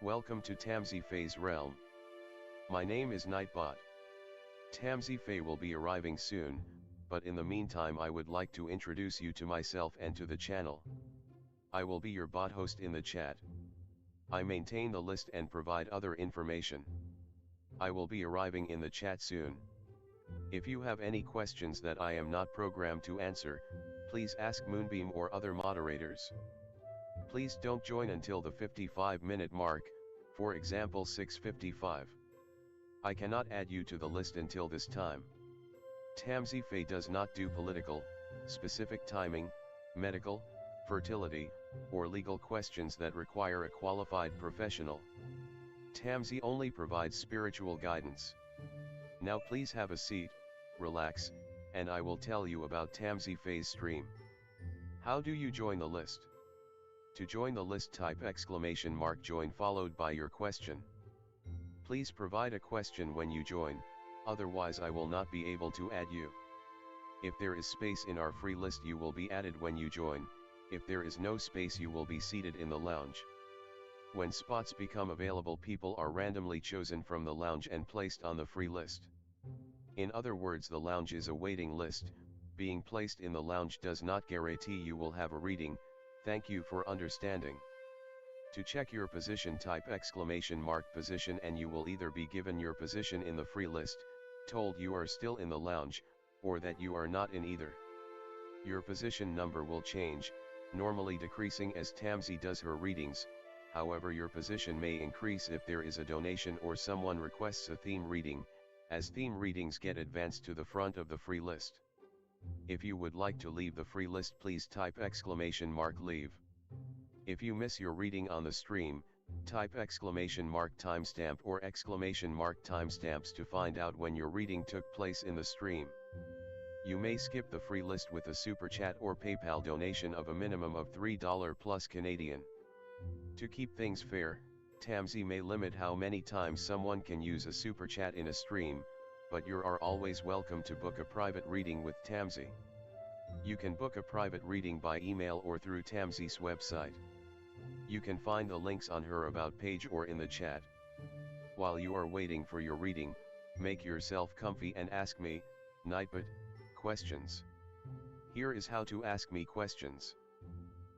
Welcome to Tamsyfae's realm. My name is Nightbot. Tamsyfae will be arriving soon, but in the meantime I would like to introduce you to myself and to the channel. I will be your bot host in the chat. I maintain the list and provide other information. I will be arriving in the chat soon. If you have any questions that I am not programmed to answer, please ask Moonbeam or other moderators. Please don't join until the 55-minute mark, for example 6:55. I cannot add you to the list until this time. Tamsyfae does not do political, specific timing, medical, fertility, or legal questions that require a qualified professional. Tamsy only provides spiritual guidance. Now please have a seat, relax, and I will tell you about Tamsyfae's stream. How do you join the list? To join the list, type !join followed by your question. Please provide a question when you join, otherwise I will not be able to add you. If there is space in our free list you will be added when you join, if there is no space you will be seated in the lounge. When spots become available, people are randomly chosen from the lounge and placed on the free list. In other words, the lounge is a waiting list. Being placed in the lounge does not guarantee you will have a reading. Thank you for understanding. To check your position, type !position and you will either be given your position in the free list, told you are still in the lounge, or that you are not in either. Your position number will change, normally decreasing as Tamsy does her readings. However, your position may increase if there is a donation or someone requests a theme reading, as theme readings get advanced to the front of the free list. If you would like to leave the free list, please type !leave. If you miss your reading on the stream, type !timestamp or !timestamps to find out when your reading took place in the stream. You may skip the free list with a super chat or PayPal donation of a minimum of $3 plus Canadian. To keep things fair, Tamsy may limit how many times someone can use a super chat in a stream, but you are always welcome to book a private reading with Tamsy. You can book a private reading by email or through Tamsy's website. You can find the links on her about page or in the chat. While you are waiting for your reading, make yourself comfy and ask me, Nightbot, questions. Here is how to ask me questions.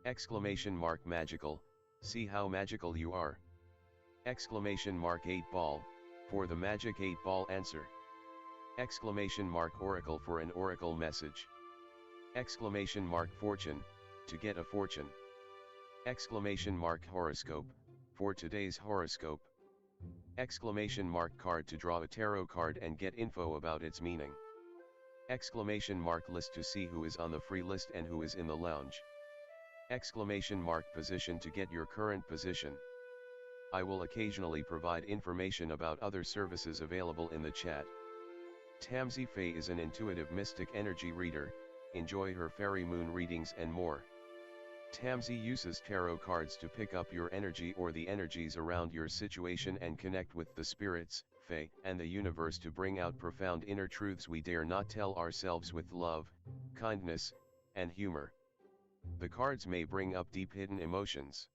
!magical, see how magical you are. !8 ball, for the magic 8 ball answer. !oracle for an oracle message. !fortune, to get a fortune. !horoscope, for today's horoscope. !card to draw a tarot card and get info about its meaning. !list to see who is on the free list and who is in the lounge. !position to get your current position. I will occasionally provide information about other services available in the chat. Tamsyfae is an intuitive mystic energy reader. Enjoy her fairy moon readings and more. Tamsy uses tarot cards to pick up your energy or the energies around your situation and connect with the spirits, fae, and the universe to bring out profound inner truths we dare not tell ourselves with love, kindness, and humor. The cards may bring up deep hidden emotions.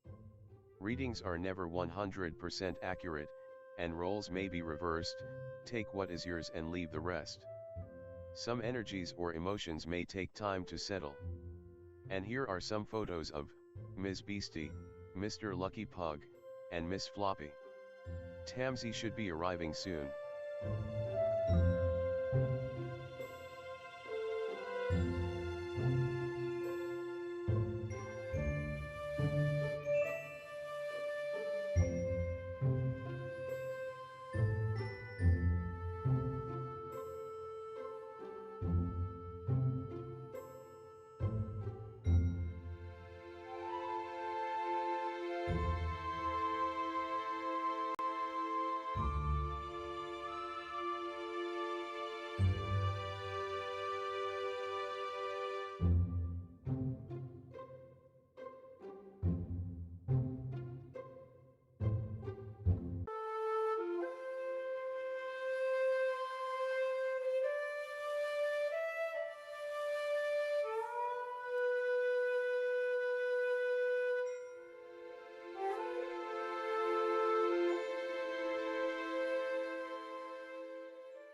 Readings are never 100% accurate, and roles may be reversed. Take what is yours and leave the rest. Some energies or emotions may take time to settle. And here are some photos of Ms. Beastie, Mr. Lucky Pug, and Miss Floppy. Tamsy should be arriving soon.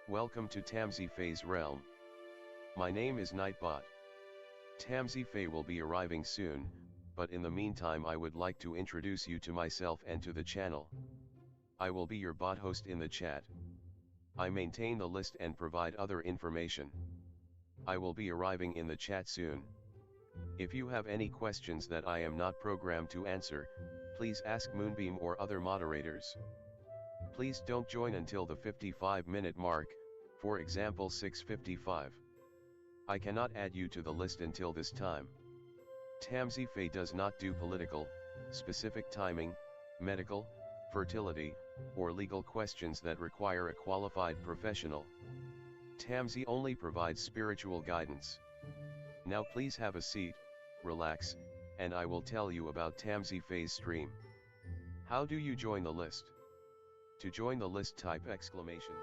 Welcome to Tamsyfae's realm. My name is Nightbot. Tamsyfae will be arriving soon, but in the meantime I would like to introduce you to myself and to the channel. I will be your bot host in the chat. I maintain the list and provide other information. I will be arriving in the chat soon. If you have any questions that I am not programmed to answer, please ask Moonbeam or other moderators. Please don't join until the 55-minute mark, for example 6:55. I cannot add you to the list until this time. Tamsyfae does not do political, specific timing, medical, fertility, or legal questions that require a qualified professional. Tamsy only provides spiritual guidance. Now please have a seat, relax, and I will tell you about Tamsyfae's stream. How do you join the list? To join the list, type exclamation.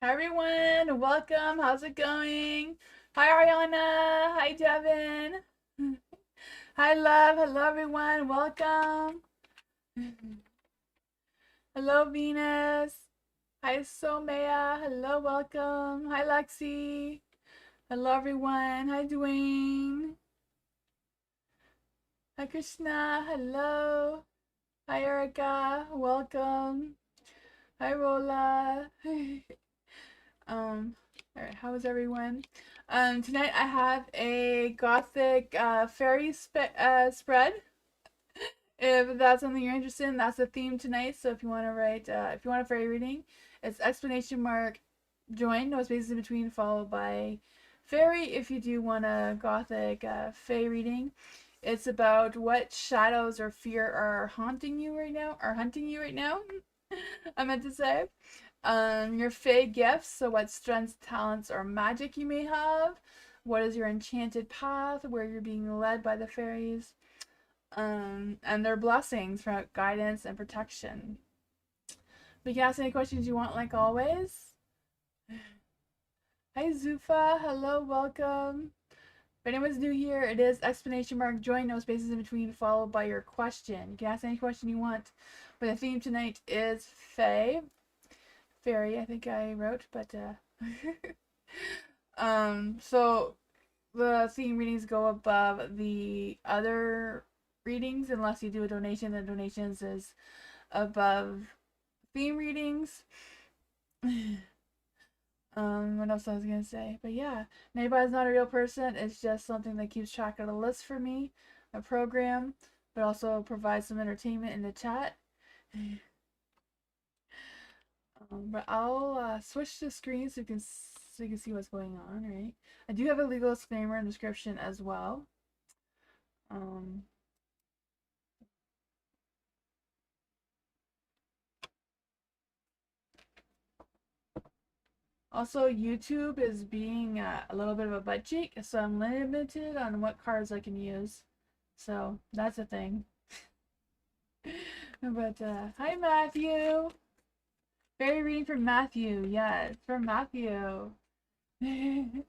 Hi everyone, welcome. How's it going? Hi Ariana. Hi Devin. Hi Love. Hello everyone. Welcome. Hello Venus. Hi Somaya. Hello, welcome. Hi Lexi. Hello everyone. Hi Dwayne. Hi Krishna. Hello. Hi Erica. Welcome. Hi Rola. Alright, how is everyone? Tonight I have a gothic fairy spread. If that's something you're interested in, that's the theme tonight. So if you want to write, if you want a fairy reading, it's !join, no spaces in between, followed by fairy. If you do want a gothic fae reading, it's about what shadows or fear are haunting you right now, I meant to say. Your fae gifts, so what strengths, talents, or magic you may have. What is your enchanted path, where you're being led by the fairies. And their blessings for guidance and protection. You can ask any questions you want, like always. Hi Zufa, hello, welcome. If anyone's new here, it is !join, no spaces in between, followed by your question. You can ask any question you want. But the theme tonight is Fae. Fairy, I think I wrote, but so the theme readings go above the other readings unless you do a donation. The donations is above theme readings. What else I was gonna say? But yeah, Neighbor's not a real person. It's just something that keeps track of the list for me, a program, but also provides some entertainment in the chat. But I'll switch the screen so you can see what's going on. Right? I do have a legal disclaimer and description as well. Also, YouTube is being a little bit of a butt cheek, so I'm limited on what cards I can use. So that's a thing. But hi Matthew. Fairy reading for Matthew. Yeah, it's for Matthew. The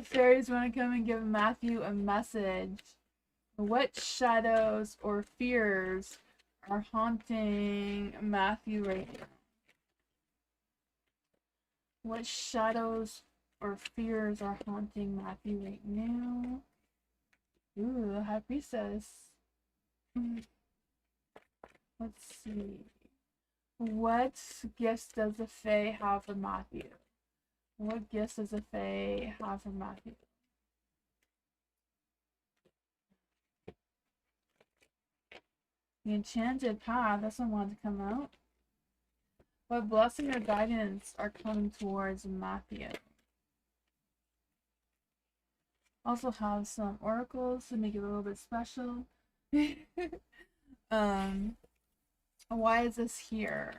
fairies want to come and give Matthew a message. What shadows or fears are haunting Matthew right now? What shadows or fears are haunting Matthew right now? Ooh, High Priestess. Let's see. What gifts does the Fae have for Matthew? What gifts does the Fae have for Matthew? The Enchanted Path, that's one want to come out. What blessing or guidance are coming towards Matthew? Also have some oracles to make it a little bit special. Why is this here?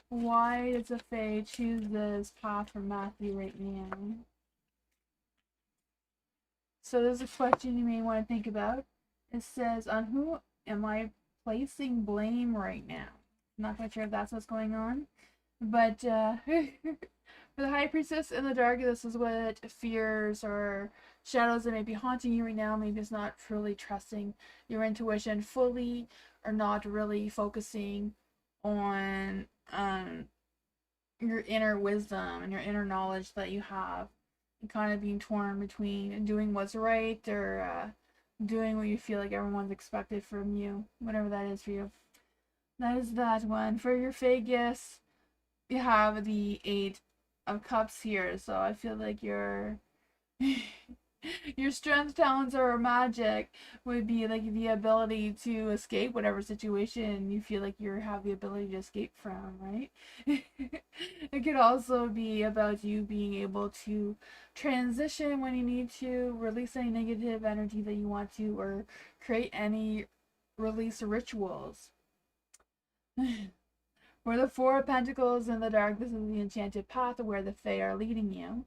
Why does a Fae choose this path for Matthew right now? So there's a question you may want to think about. It says, on who am I placing blame right now? I'm not quite sure if that's what's going on. But for the High Priestess in the dark, this is what fears or shadows that may be haunting you right now. Maybe it's not truly trusting your intuition fully, or not really focusing on your inner wisdom and your inner knowledge that you have, and kind of being torn between doing what's right or doing what you feel like everyone's expected from you, whatever that is for you. That is that one. For your Vegas, you have the Eight of Cups here, so I feel like your your strength, talents, or magic would be like the ability to escape whatever situation you feel like you have the ability to escape from, right? It could also be about you being able to transition when you need to, release any negative energy that you want to, or create any release rituals. For the Four of Pentacles in the dark, this is the enchanted path where the Fae are leading you.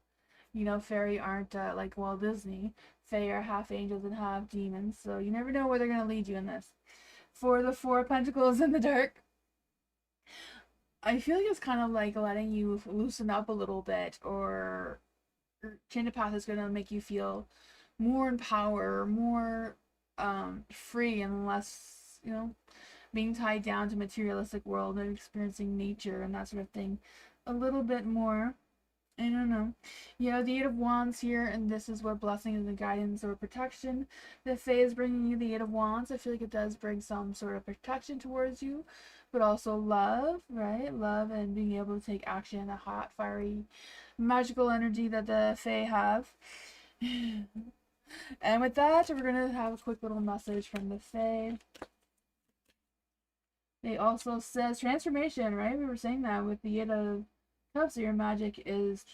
You know, fairy aren't like Walt Disney. Fae are half angels and half demons, so you never know where they're going to lead you in this. For the Four of Pentacles in the dark, I feel like it's kind of like letting you loosen up a little bit, or enchanted path is going to make you feel more in power, more free, and less, you know, being tied down to materialistic world and experiencing nature and that sort of thing a little bit more. I don't know. You have the Eight of Wands here, and this is what blessings and guidance or protection. The Fae is bringing you the Eight of Wands. I feel like it does bring some sort of protection towards you, but also love, right? Love and being able to take action, the hot, fiery, magical energy that the Fae have. And with that, we're going to have a quick little message from the Fae. It also says transformation, right? We were saying that with the Eight of Cups, your magic is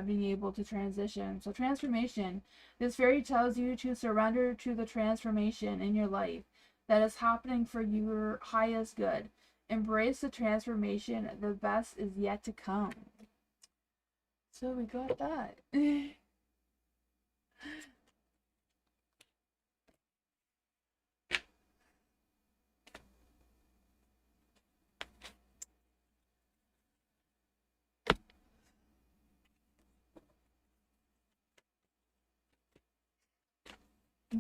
being able to transition. So transformation. This fairy tells you to surrender to the transformation in your life that is happening for your highest good. Embrace the transformation. The best is yet to come. So we got that.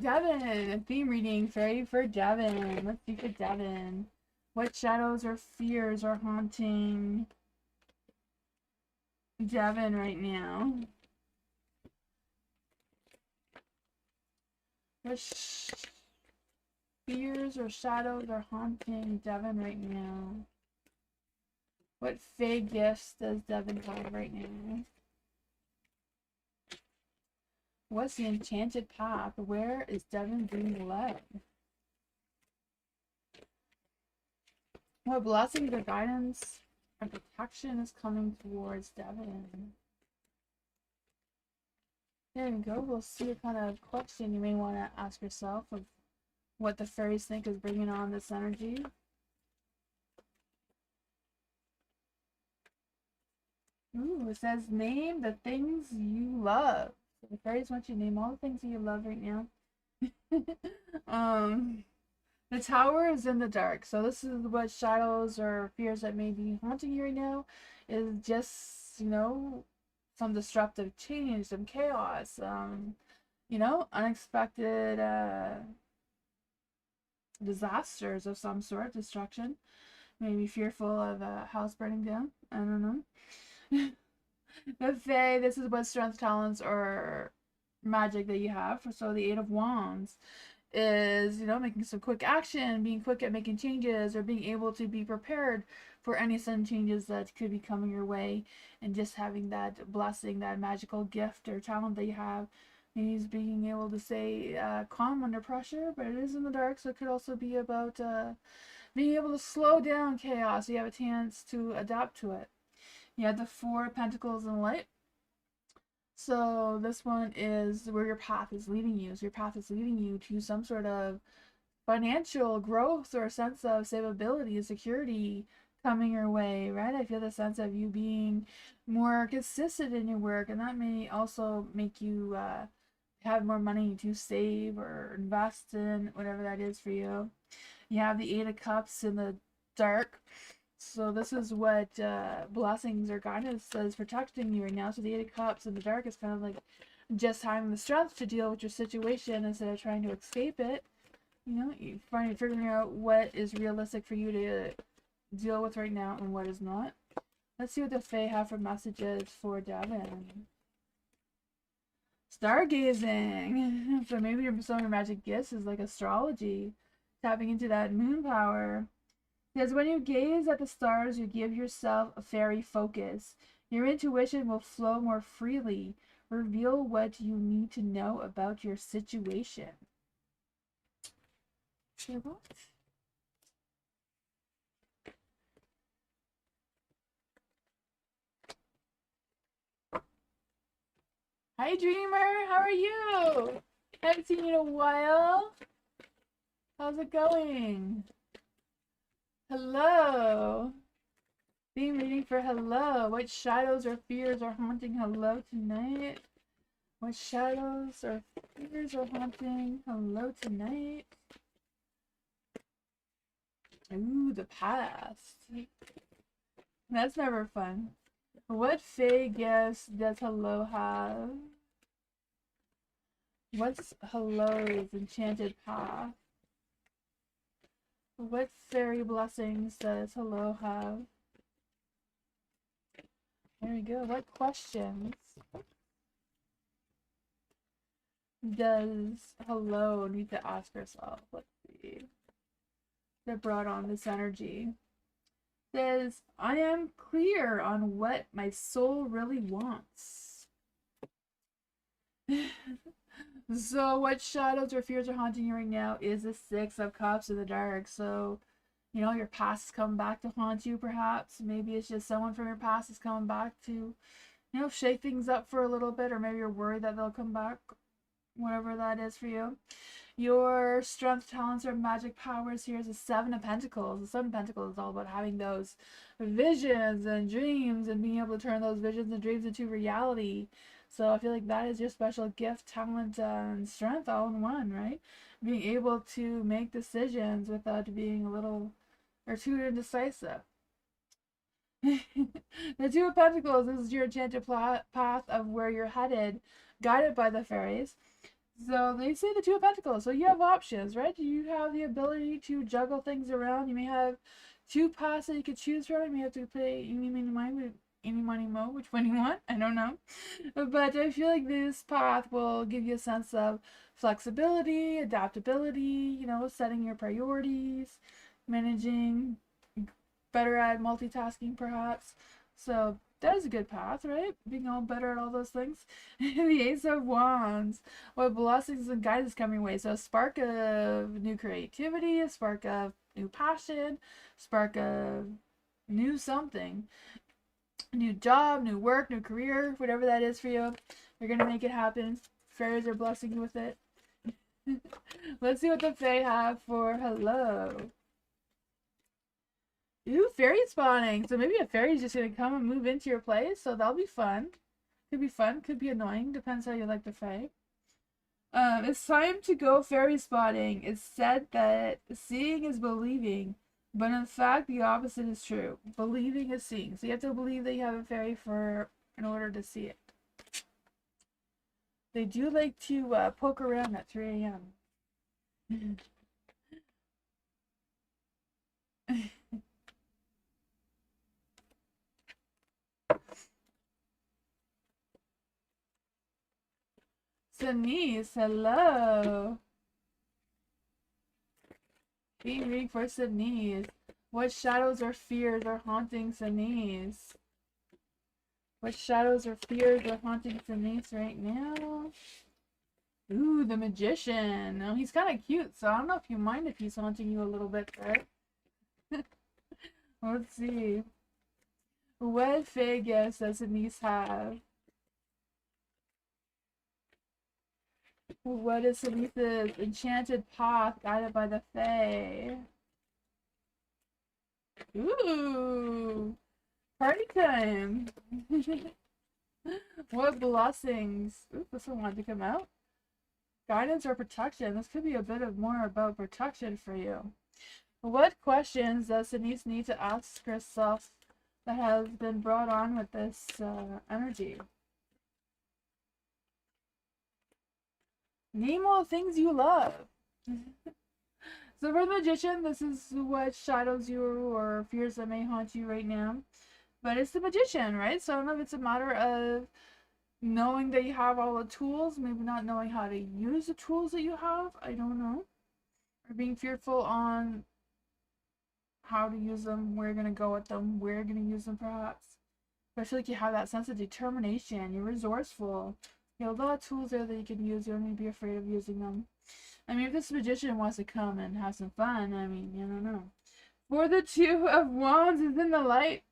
Devin, theme reading, fairy for Devin. Let's see for Devin. What shadows or fears are haunting Devin right now? What fears or shadows are haunting Devin right now? What Fae gifts does Devin have right now? What's the enchanted path? Where is Devin being led? What blessings or guidance and protection is coming towards Devin? There we go. We'll see what kind of question you may want to ask yourself of what the fairies think is bringing on this energy. Ooh, it says name the things you love. So the fairies want you to name all the things that you love right now. The tower is in the dark. So this is what shadows or fears that may be haunting you right now. Is just, you know, some disruptive change, some chaos, you know, unexpected disasters of some sort, destruction. Maybe fearful of a house burning down. I don't know. The Fae, this is what strength, talents, or magic that you have. So the Eight of Wands is, you know, making some quick action, being quick at making changes, or being able to be prepared for any sudden changes that could be coming your way, and just having that blessing, that magical gift or talent that you have. Maybe he's being able to stay calm under pressure, but it is in the dark, so it could also be about being able to slow down chaos so you have a chance to adapt to it. You have the Four of Pentacles in light. So this one is where your path is leading you. So your path is leading you to some sort of financial growth or a sense of stability, security, coming your way, right? I feel the sense of you being more consistent in your work, and that may also make you have more money to save or invest in, whatever that is for you. You have the Eight of Cups in the dark. So this is what blessings or guidance is protecting you right now. So the Eight of Cups in the dark is kind of like just having the strength to deal with your situation instead of trying to escape it. You know, you figuring out what is realistic for you to deal with right now and what is not. Let's see what the Fae have for messages for Devin. Stargazing. So maybe some of your magic gifts is like astrology, tapping into that moon power. Because when you gaze at the stars, you give yourself a fairy focus. Your intuition will flow more freely. Reveal what you need to know about your situation. Hi, Dreamer. How are you? Haven't seen you in a while. How's it going? Hello. Theme reading for hello. What shadows or fears are haunting hello tonight? What shadows or fears are haunting hello tonight? Ooh, the past. That's never fun. What Fae gifts does hello have? What's hello's enchanted path? What fairy blessings does hello have? There we go. What questions does hello need to ask herself? Let's see. That brought on this energy. Says, I am clear on what my soul really wants. So what shadows or fears are haunting you right now is the Six of Cups in the dark. So, you know, your past is coming back to haunt you, perhaps. Maybe it's just someone from your past is coming back to, you know, shake things up for a little bit, or maybe you're worried that they'll come back, whatever that is for you. Your strength, talents, or magic powers here is the Seven of Pentacles. The Seven of Pentacles is all about having those visions and dreams and being able to turn those visions and dreams into reality. So I feel like that is your special gift, talent, and strength all in one, right? Being able to make decisions without being a little or too indecisive. The Two of Pentacles is your enchanted path of where you're headed, guided by the fairies. So they say the Two of Pentacles. So you have options, right? You have the ability to juggle things around. You may have two paths that you could choose from. You may have to play any money mo, which one you want. I don't know. But I feel like this path will give you a sense of flexibility, adaptability, you know, setting your priorities, managing, better at multitasking perhaps. So that is a good path, right? Being all better at all those things. The Ace of Wands. What blessings and guidance coming your way. So a spark of new creativity, a spark of new passion, spark of new something. New job, new work, new career, whatever that is for you. You're going to make it happen. Fairies are blessing you with it. Let's see what the Fae have for hello. Ooh, fairy spawning. So maybe a fairy's just gonna come and move into your place, so that'll be fun. Could be fun, could be annoying, depends how you like the fae. It's time to go fairy spotting. It's said that seeing is believing, but in fact the opposite is true. Believing is seeing. So you have to believe that you have a fairy in order to see it. They do like to poke around at 3 a.m. Denise, hello. Being reading for Denise. What shadows or fears are haunting Denise? What shadows or fears are haunting Denise right now? Ooh, the Magician. Oh, he's kind of cute, so I don't know if you mind if he's haunting you a little bit, right? Let's see. What Fae gifts does Denise have? What is Denise's enchanted path guided by the Fae? Ooh, party time. What blessings. Ooh, this one wanted to come out. Guidance or protection. This could be a bit of more about protection for you. What questions does Denise need to ask herself that has been brought on with this energy? Name all the things you love. So for the Magician, this is what shadows you or fears that may haunt you right now. But it's the Magician, right? So I don't know if it's a matter of knowing that you have all the tools, maybe not knowing how to use the tools that you have, I don't know. Or being fearful on how to use them, where you're going to go with them, where you're going to use them perhaps. But I feel like you have that sense of determination, you're resourceful. You have a lot of tools there that you can use, you don't need to be afraid of using them. I mean, if this Magician wants to come and have some fun, I mean, you don't know. For the Two of Wands is in the light.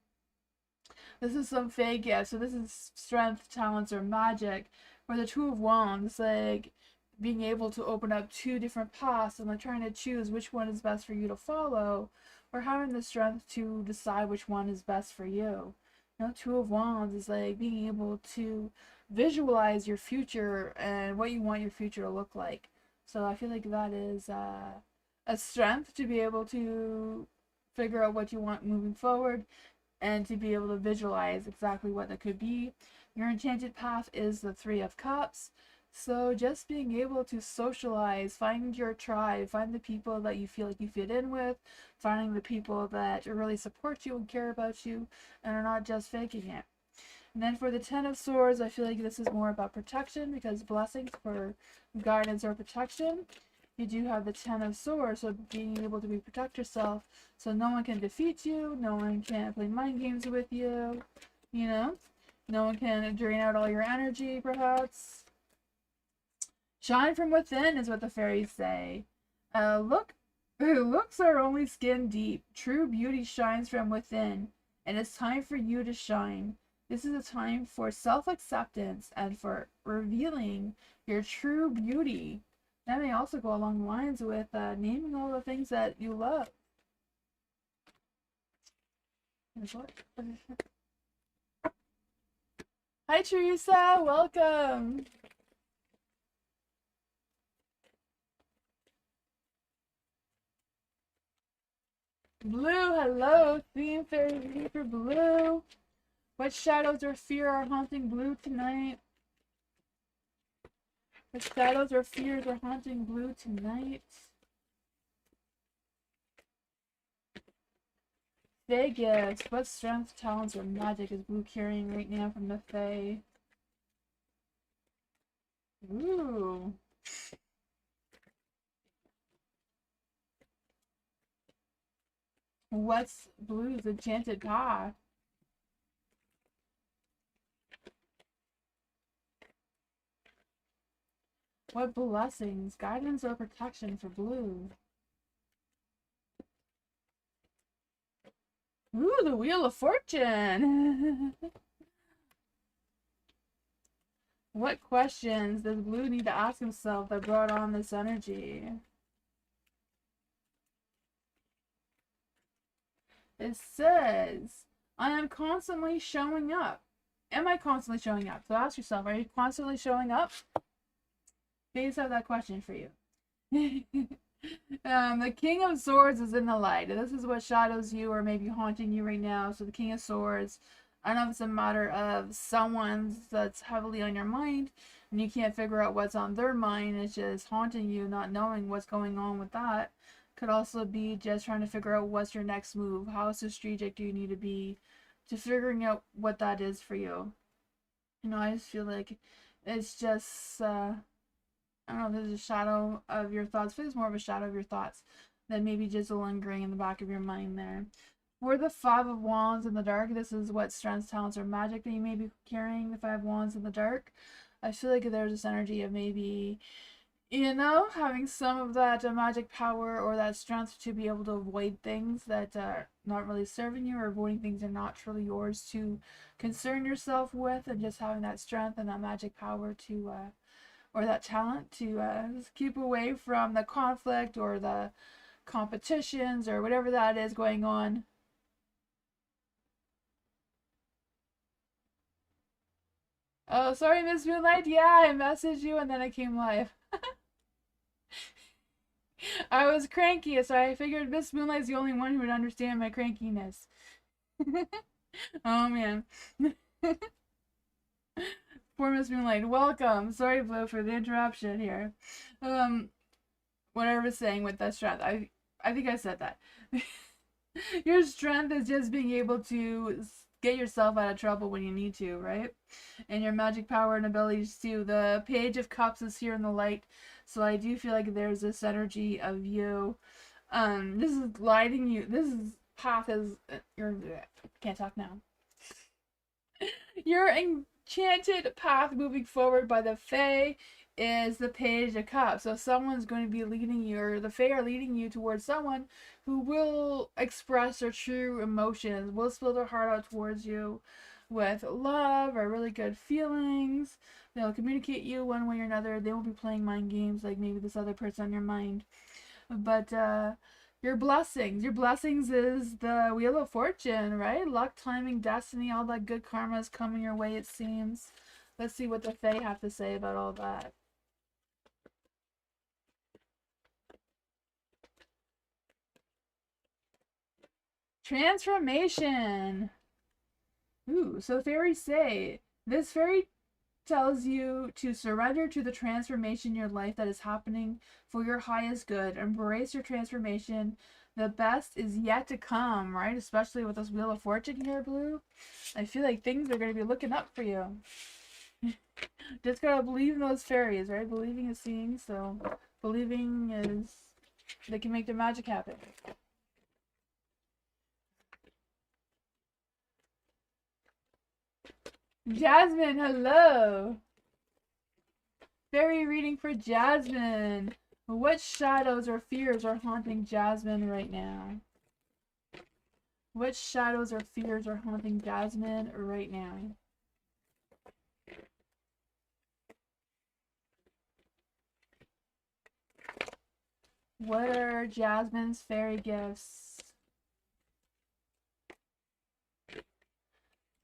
This is some fake, yeah, so this is strength, talents, or magic. For the Two of Wands, like being able to open up two different paths and like trying to choose which one is best for you to follow, or having the strength to decide which one is best for you. You know, Two of Wands is like being able to visualize your future and what you want your future to look like. So I feel like that is a strength to be able to figure out what you want moving forward and to be able to visualize exactly what that could be. Your enchanted path is the Three of Cups. So just being able to socialize, find your tribe, find the people that you feel like you fit in with, finding the people that really support you and care about you and are not just faking it. And then for the Ten of Swords, I feel like this is more about protection because blessings for guidance or protection. You do have the Ten of Swords, so being able to protect yourself so no one can defeat you, no one can play mind games with you, you know? No one can drain out all your energy, perhaps. Shine from within is what the fairies say. Looks are only skin deep. True beauty shines from within, and it's time for you to shine. This is a time for self-acceptance and for revealing your true beauty. That may also go along the lines with naming all the things that you love. Hi Teresa, welcome. Blue, hello. Theme fairy for Blue. What shadows or fear are haunting Blue tonight? What shadows or fears are haunting Blue tonight? Fae gifts. What strength, talents, or magic is Blue carrying right now from the Fae? Ooh. What's Blue's enchanted path? What blessings, guidance, or protection for Blue? Ooh, the Wheel of Fortune! What questions does Blue need to ask himself that brought on this energy? It says, I am constantly showing up. Am I constantly showing up? So ask yourself, are you constantly showing up? Face out that question for you. The King of Swords is in the light. This is what shadows you or maybe haunting you right now. So the King of Swords, I don't know if it's a matter of someone that's heavily on your mind and you can't figure out what's on their mind. It's just haunting you, not knowing what's going on with that. Could also be just trying to figure out what's your next move. How strategic do you need to be to figuring out what that is for you? You know, I just feel like it's just I don't know if there's a shadow of your thoughts. I feel it's more of a shadow of your thoughts than maybe just lingering in the back of your mind there. For the Five of Wands in the dark, this is what strengths, talents, or magic that you may be carrying, the Five of Wands in the dark. I feel like there's this energy of maybe, you know, having some of that magic power or that strength to be able to avoid things that are not really serving you, or avoiding things that are not truly yours to concern yourself with, and just having that strength and that magic power to or that talent to keep away from the conflict or the competitions or whatever that is going on Oh, sorry, Miss Moonlight. Yeah, I messaged you and then I came live. I was cranky, so I figured Miss Moonlight's the only one who would understand my crankiness. Oh man. Poor Miss Moonlight. Welcome. Sorry, Blue, for the interruption here. Um, what I was saying with that strength, I think I said that. Your strength is just being able to get yourself out of trouble when you need to, right? And your magic power and abilities too. The Page of Cups is here in the light, so I do feel like there's this energy of you. This is lighting you. This is path is your. Can't talk now. Your enchanted path moving forward by the Fae is the Page of Cups. So someone's going to be leading you, or the Fae are leading you towards someone who will express their true emotions, will spill their heart out towards you with love or really good feelings. They'll communicate you one way or another. They won't be playing mind games like maybe this other person on your mind. But your blessings is the Wheel of Fortune, right? Luck, timing, destiny, all that good karma is coming your way, it seems. Let's see what the Fae have to say about all that. Transformation. Ooh, so fairies say this fairy tells you to surrender to the transformation in your life that is happening for your highest good. Embrace your transformation. The best is yet to come, right? Especially with this Wheel of Fortune here, Blue. I feel like things are going to be looking up for you. Just gotta believe in those fairies, right? Believing is seeing, so believing is they can make the magic happen. Jasmine, hello. Fairy reading for Jasmine. What shadows or fears are haunting Jasmine right now? What shadows or fears are haunting Jasmine right now? What are Jasmine's fairy gifts?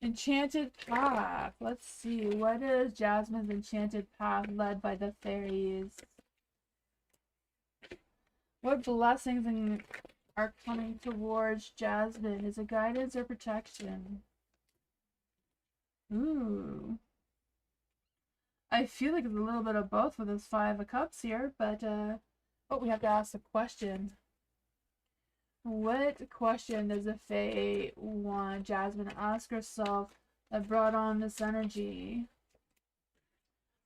Enchanted path. Let's see. What is Jasmine's enchanted path led by the fairies? What blessings are coming towards Jasmine? Is it guidance or protection? Ooh. I feel like it's a little bit of both with this Five of Cups here, but oh, we have to ask a question. What question does the Fae want Jasmine to ask herself that brought on this energy?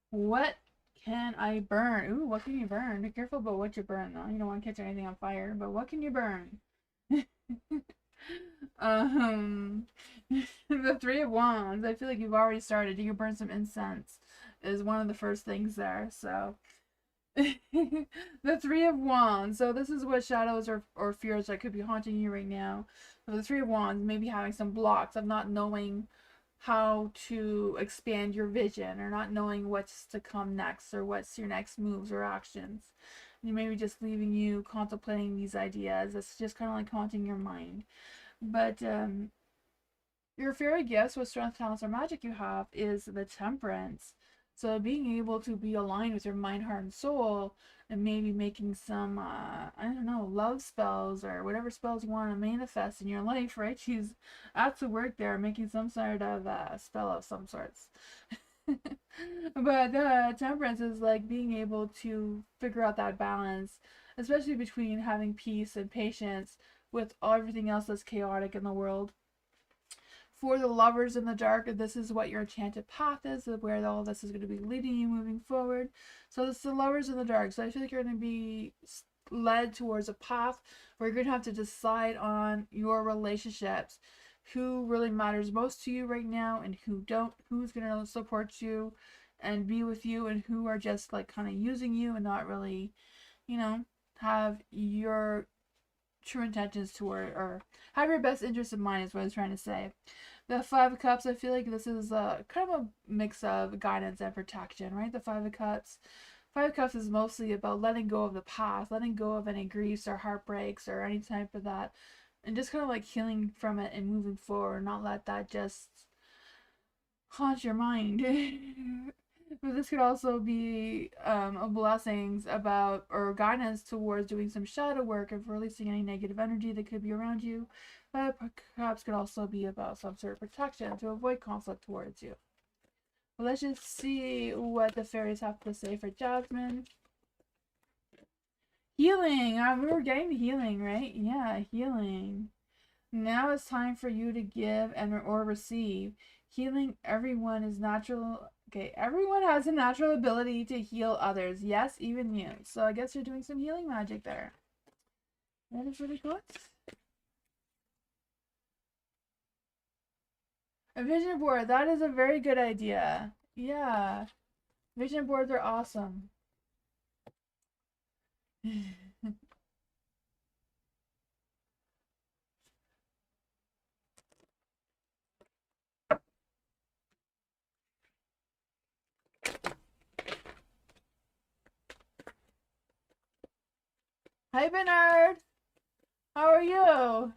What can I burn? Ooh, what can you burn? Be careful about what you burn, though. You don't want to catch anything on fire, but what can you burn? The Three of Wands. I feel like you've already started. You can burn some incense is one of the first things there, so the Three of Wands. So this is what shadows or fears that could be haunting you right now. So the Three of Wands, maybe having some blocks of not knowing how to expand your vision, or not knowing what's to come next, or what's your next moves or actions. And maybe just leaving you contemplating these ideas. It's just kind of like haunting your mind. But your fairy gifts, what strength, talents, or magic you have, is the Temperance. So being able to be aligned with your mind, heart, and soul, and maybe making some, I don't know, love spells or whatever spells you want to manifest in your life, right? She's at the work there, making some sort of spell of some sorts. But Temperance is like being able to figure out that balance, especially between having peace and patience with everything else that's chaotic in the world. For the lovers in the dark, this is what your enchanted path is, where all this is going to be leading you moving forward. So it's the lovers in the dark. So I feel like you're going to be led towards a path where you're going to have to decide on your relationships, who really matters most to you right now and who don't, who's going to support you and be with you, and who are just like kind of using you and not really, you know, have your true intentions toward, or have your best interest in mind, is what I was trying to say. The Five of Cups, I feel like this is kind of a mix of guidance and protection, right? The Five of Cups. Five of Cups is mostly about letting go of the past, letting go of any griefs or heartbreaks or any type of that, and just kind of like healing from it and moving forward, not let that just haunt your mind. But this could also be blessings about or guidance towards doing some shadow work of releasing any negative energy that could be around you. But perhaps could also be about some sort of protection to avoid conflict towards you. But let's just see what the fairies have to say for Jasmine. Healing! We were getting the healing, right? Yeah, healing. Now it's time for you to give and or receive. Healing everyone is natural. Okay, everyone has a natural ability to heal others. Yes, even you. So I guess you're doing some healing magic there. That is really good. A vision board. That is a very good idea. Yeah. Vision boards are awesome. Hi, Bernard. How are you?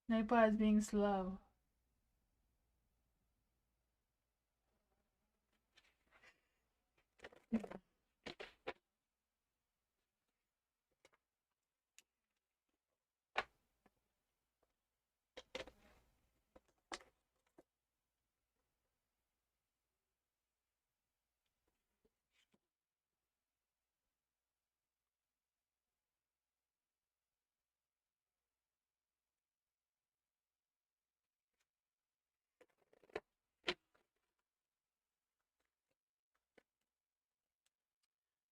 Nightbot is being slow.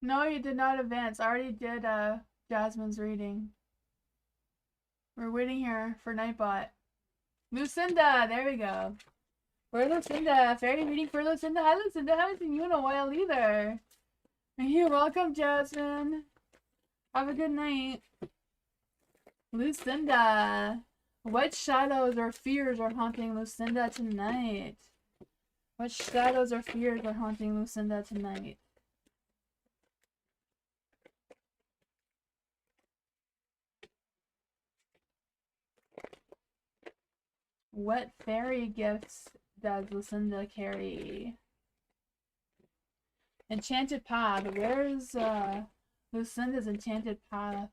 No, you did not advance. I already did Jasmine's reading. We're waiting here for Nightbot. Lucinda! There we go. Where's Lucinda? Fairy reading for Lucinda. Hi, Lucinda. Haven't seen you in a while either. You're welcome, Jasmine. Have a good night. Lucinda. What shadows or fears are haunting Lucinda tonight? What shadows or fears are haunting Lucinda tonight? What fairy gifts does Lucinda carry? Enchanted path. Where's Lucinda's enchanted path?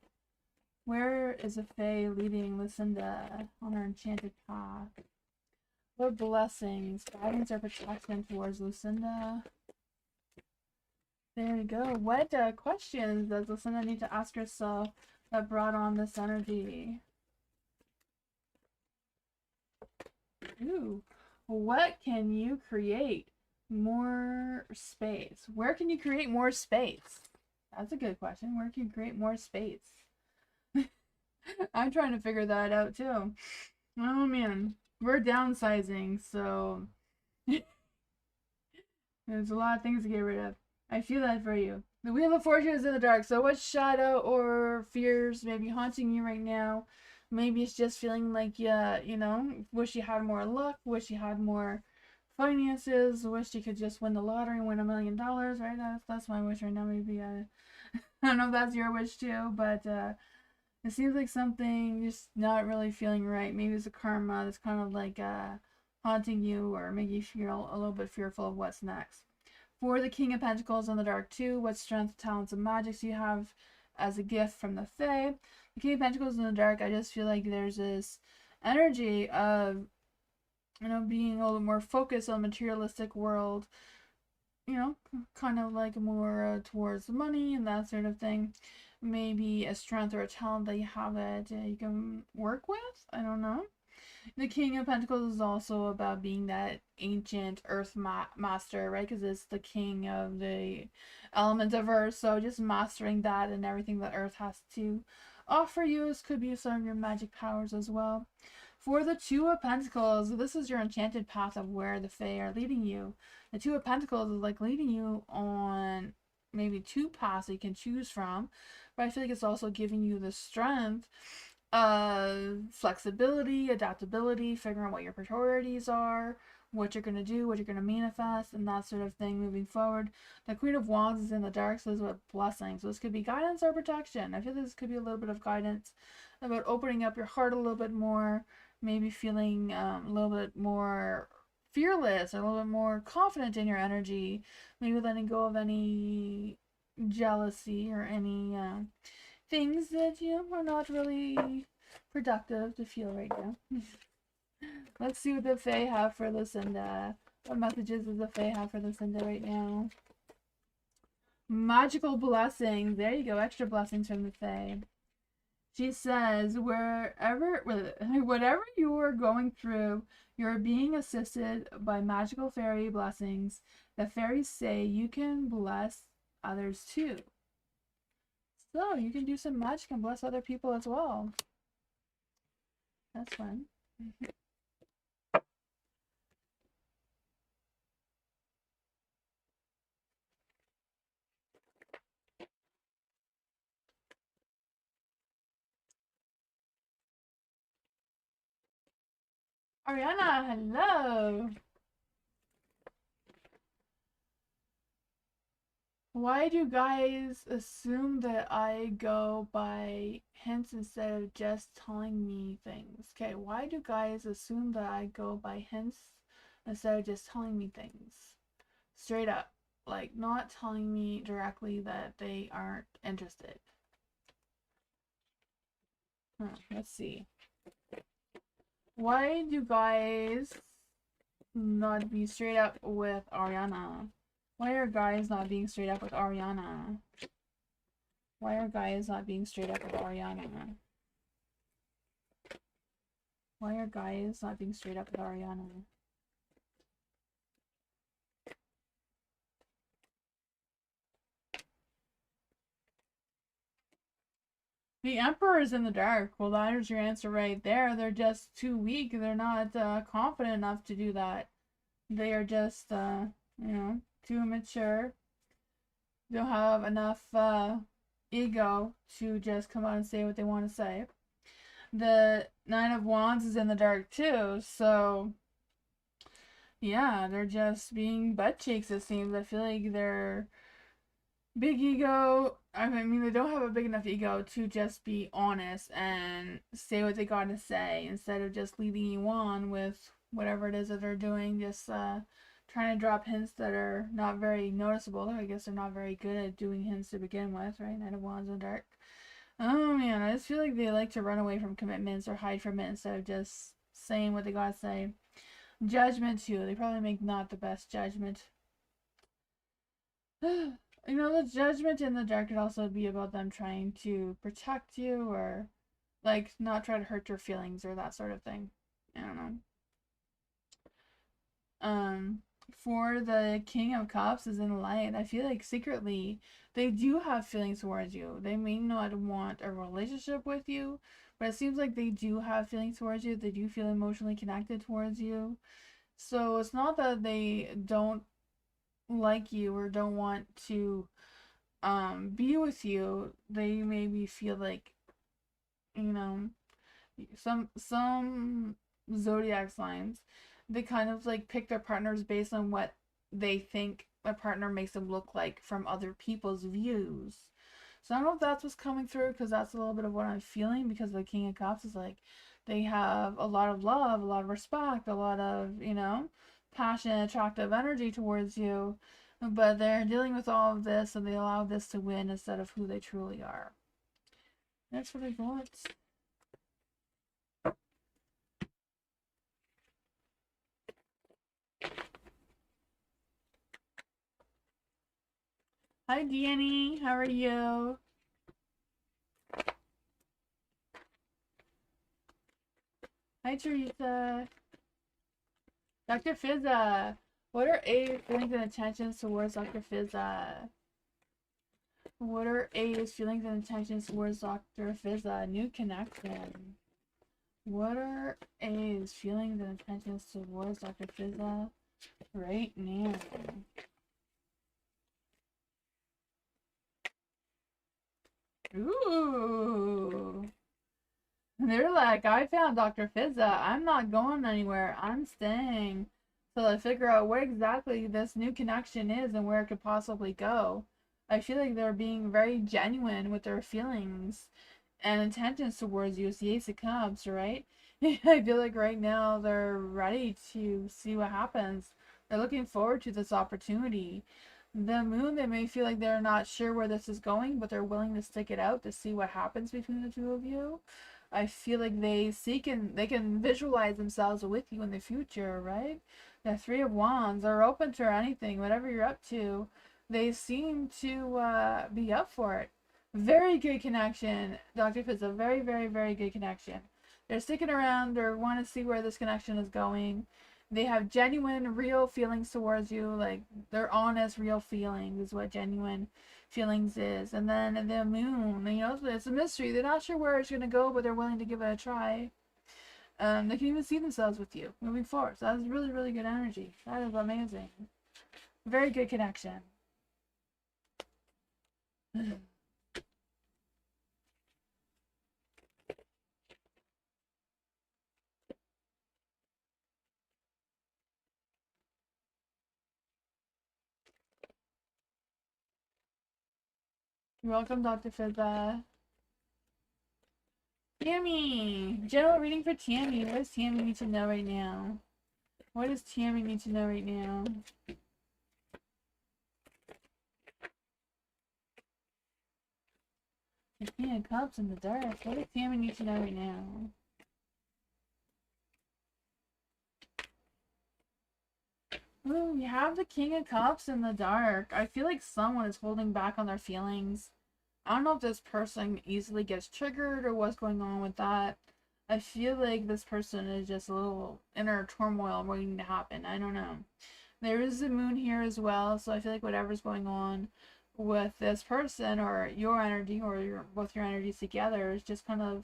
Where is a fae leading Lucinda on her enchanted path? What blessings, guidance, or protection towards Lucinda? There we go. What questions does Lucinda need to ask herself that brought on this energy? Ooh. What can you create? More space. Where can you create more space? That's a good question. Where can you create more space? I'm trying to figure that out too. Oh man. We're downsizing, so there's a lot of things to get rid of. I feel that for you. The Wheel of Fortune is in the dark. So what shadow or fears may be haunting you right now? Maybe it's just feeling like you know, wish you had more luck, wish you had more finances, wish you could just win the lottery and win $1 million, right? That's my wish right now. Maybe I don't know if that's your wish too, but it seems like something just not really feeling right. Maybe it's a karma that's kind of like haunting you or making you feel a little bit fearful of what's next. For the King of Pentacles in the Dark 2, what strength, talents, and magics do you have as a gift from the Fae? The King of Pentacles in the Dark, I just feel like there's this energy of, you know, being a little more focused on the materialistic world, you know, kind of like more towards the money and that sort of thing. Maybe a strength or a talent that you have that you can work with. I don't know. The King of Pentacles is also about being that ancient earth master, right? Because it's the king of the element of earth. So just mastering that and everything that earth has to offer you. This could be some of your magic powers as well. For the Two of Pentacles, this is your enchanted path of where the Fae are leading you. The Two of Pentacles is like leading you on maybe two paths that you can choose from. But I feel like it's also giving you the strength flexibility, adaptability, figuring out what your priorities are, what you're going to do, what you're going to manifest, and that sort of thing moving forward. The Queen of Wands is in the dark, so this is what blessings. So this could be guidance or protection. I feel this could be a little bit of guidance about opening up your heart a little bit more, maybe feeling a little bit more fearless or a little bit more confident in your energy, maybe letting go of any jealousy or any things that are not really productive to feel right now. Let's see what the Fae have for Lucinda. What messages does the Fae have for Lucinda right now? Magical blessings. There you go. Extra blessings from the Fae. She says, whatever you are going through, you're being assisted by magical fairy blessings. The fairies say you can bless others too. So you can do some magic and bless other people as well. That's fun. Ariana, hello. Why do guys assume that I go by hints instead of just telling me things? Okay, why do guys assume that I go by hints instead of just telling me things? Straight up. Like, not telling me directly that they aren't interested. Let's see. Why do guys not be straight up with Ariana? Why are guys not being straight up with Ariana? Why are guys not being straight up with Ariana? Why are guys not being straight up with Ariana? The Emperor is in the dark. Well, that is your answer right there. They're just too weak. They're not confident enough to do that. They are just, too immature. Don't have enough ego to just come out and say what they want to say. The Nine of Wands is in the dark too, so yeah, they're just being butt cheeks, it seems. I feel like they're big ego. I mean, they don't have a big enough ego to just be honest and say what they gotta say instead of just leading you on with whatever it is that they're doing, just trying to drop hints that are not very noticeable. I guess they're not very good at doing hints to begin with, right? Nine of Wands in the dark. Oh man, I just feel like they like to run away from commitments or hide from it instead of just saying what they gotta say. Judgment too. They probably make not the best judgment. The judgment in the dark could also be about them trying to protect you or like not try to hurt your feelings or that sort of thing. I don't know. For the King of Cups is in the light. I feel like secretly they do have feelings towards you. They may not want a relationship with you, but it seems like they do have feelings towards you. They do feel emotionally connected towards you. So it's not that they don't like you or don't want to be with you. They maybe feel like, some zodiac signs, they kind of like pick their partners based on what they think their partner makes them look like from other people's views. So I don't know if that's what's coming through, because that's a little bit of what I'm feeling, because the King of Cups is like they have a lot of love, a lot of respect, a lot of, passion, attractive energy towards you, but they're dealing with all of this and they allow this to win instead of who they truly are. That's what I got. Hi, Danny. How are you? Hi, Teresa. Dr. Fizza. What are A's feelings and intentions towards Dr. Fizza? What are A's feelings and intentions towards Dr. Fizza? New connection. What are A's feelings and intentions towards Dr. Fizza right now? Ooh. They're like, I found Dr. Fizza. I'm not going anywhere. I'm staying till I figure out what exactly this new connection is and where it could possibly go. I feel like they're being very genuine with their feelings and intentions towards you. It's the Ace of Cups, right? I feel like right now they're ready to see what happens. They're looking forward to this opportunity. The moon, they may feel like they're not sure where this is going, but they're willing to stick it out to see what happens between the two of you. I feel like they can visualize themselves with you in the future, right? The Three of Wands are open to anything, whatever you're up to. They seem to be up for it. Very good connection. Dr. Fizz, a very, very, very good connection. They're sticking around or want to see where this connection is going. They have genuine, real feelings towards you. Like, they're honest, real feelings is what genuine feelings is. And then the moon, you know, it's a mystery. They're not sure where it's going to go, but they're willing to give it a try. They can even see themselves with you moving forward. So that's really, really good energy. That is amazing. Very good connection. Welcome, Dr. Fizza. Tammy! General reading for Tammy. What does Tammy need to know right now? What does Tammy need to know right now? The King of Cups in the dark. What does Tammy need to know right now? Ooh, we have the King of Cups in the dark. I feel like someone is holding back on their feelings. I don't know if this person easily gets triggered or what's going on with that. I feel like this person is just a little inner turmoil waiting to happen. I don't know. There is the moon here as well, so I feel like whatever's going on with this person or your energy or both your energies together is just kind of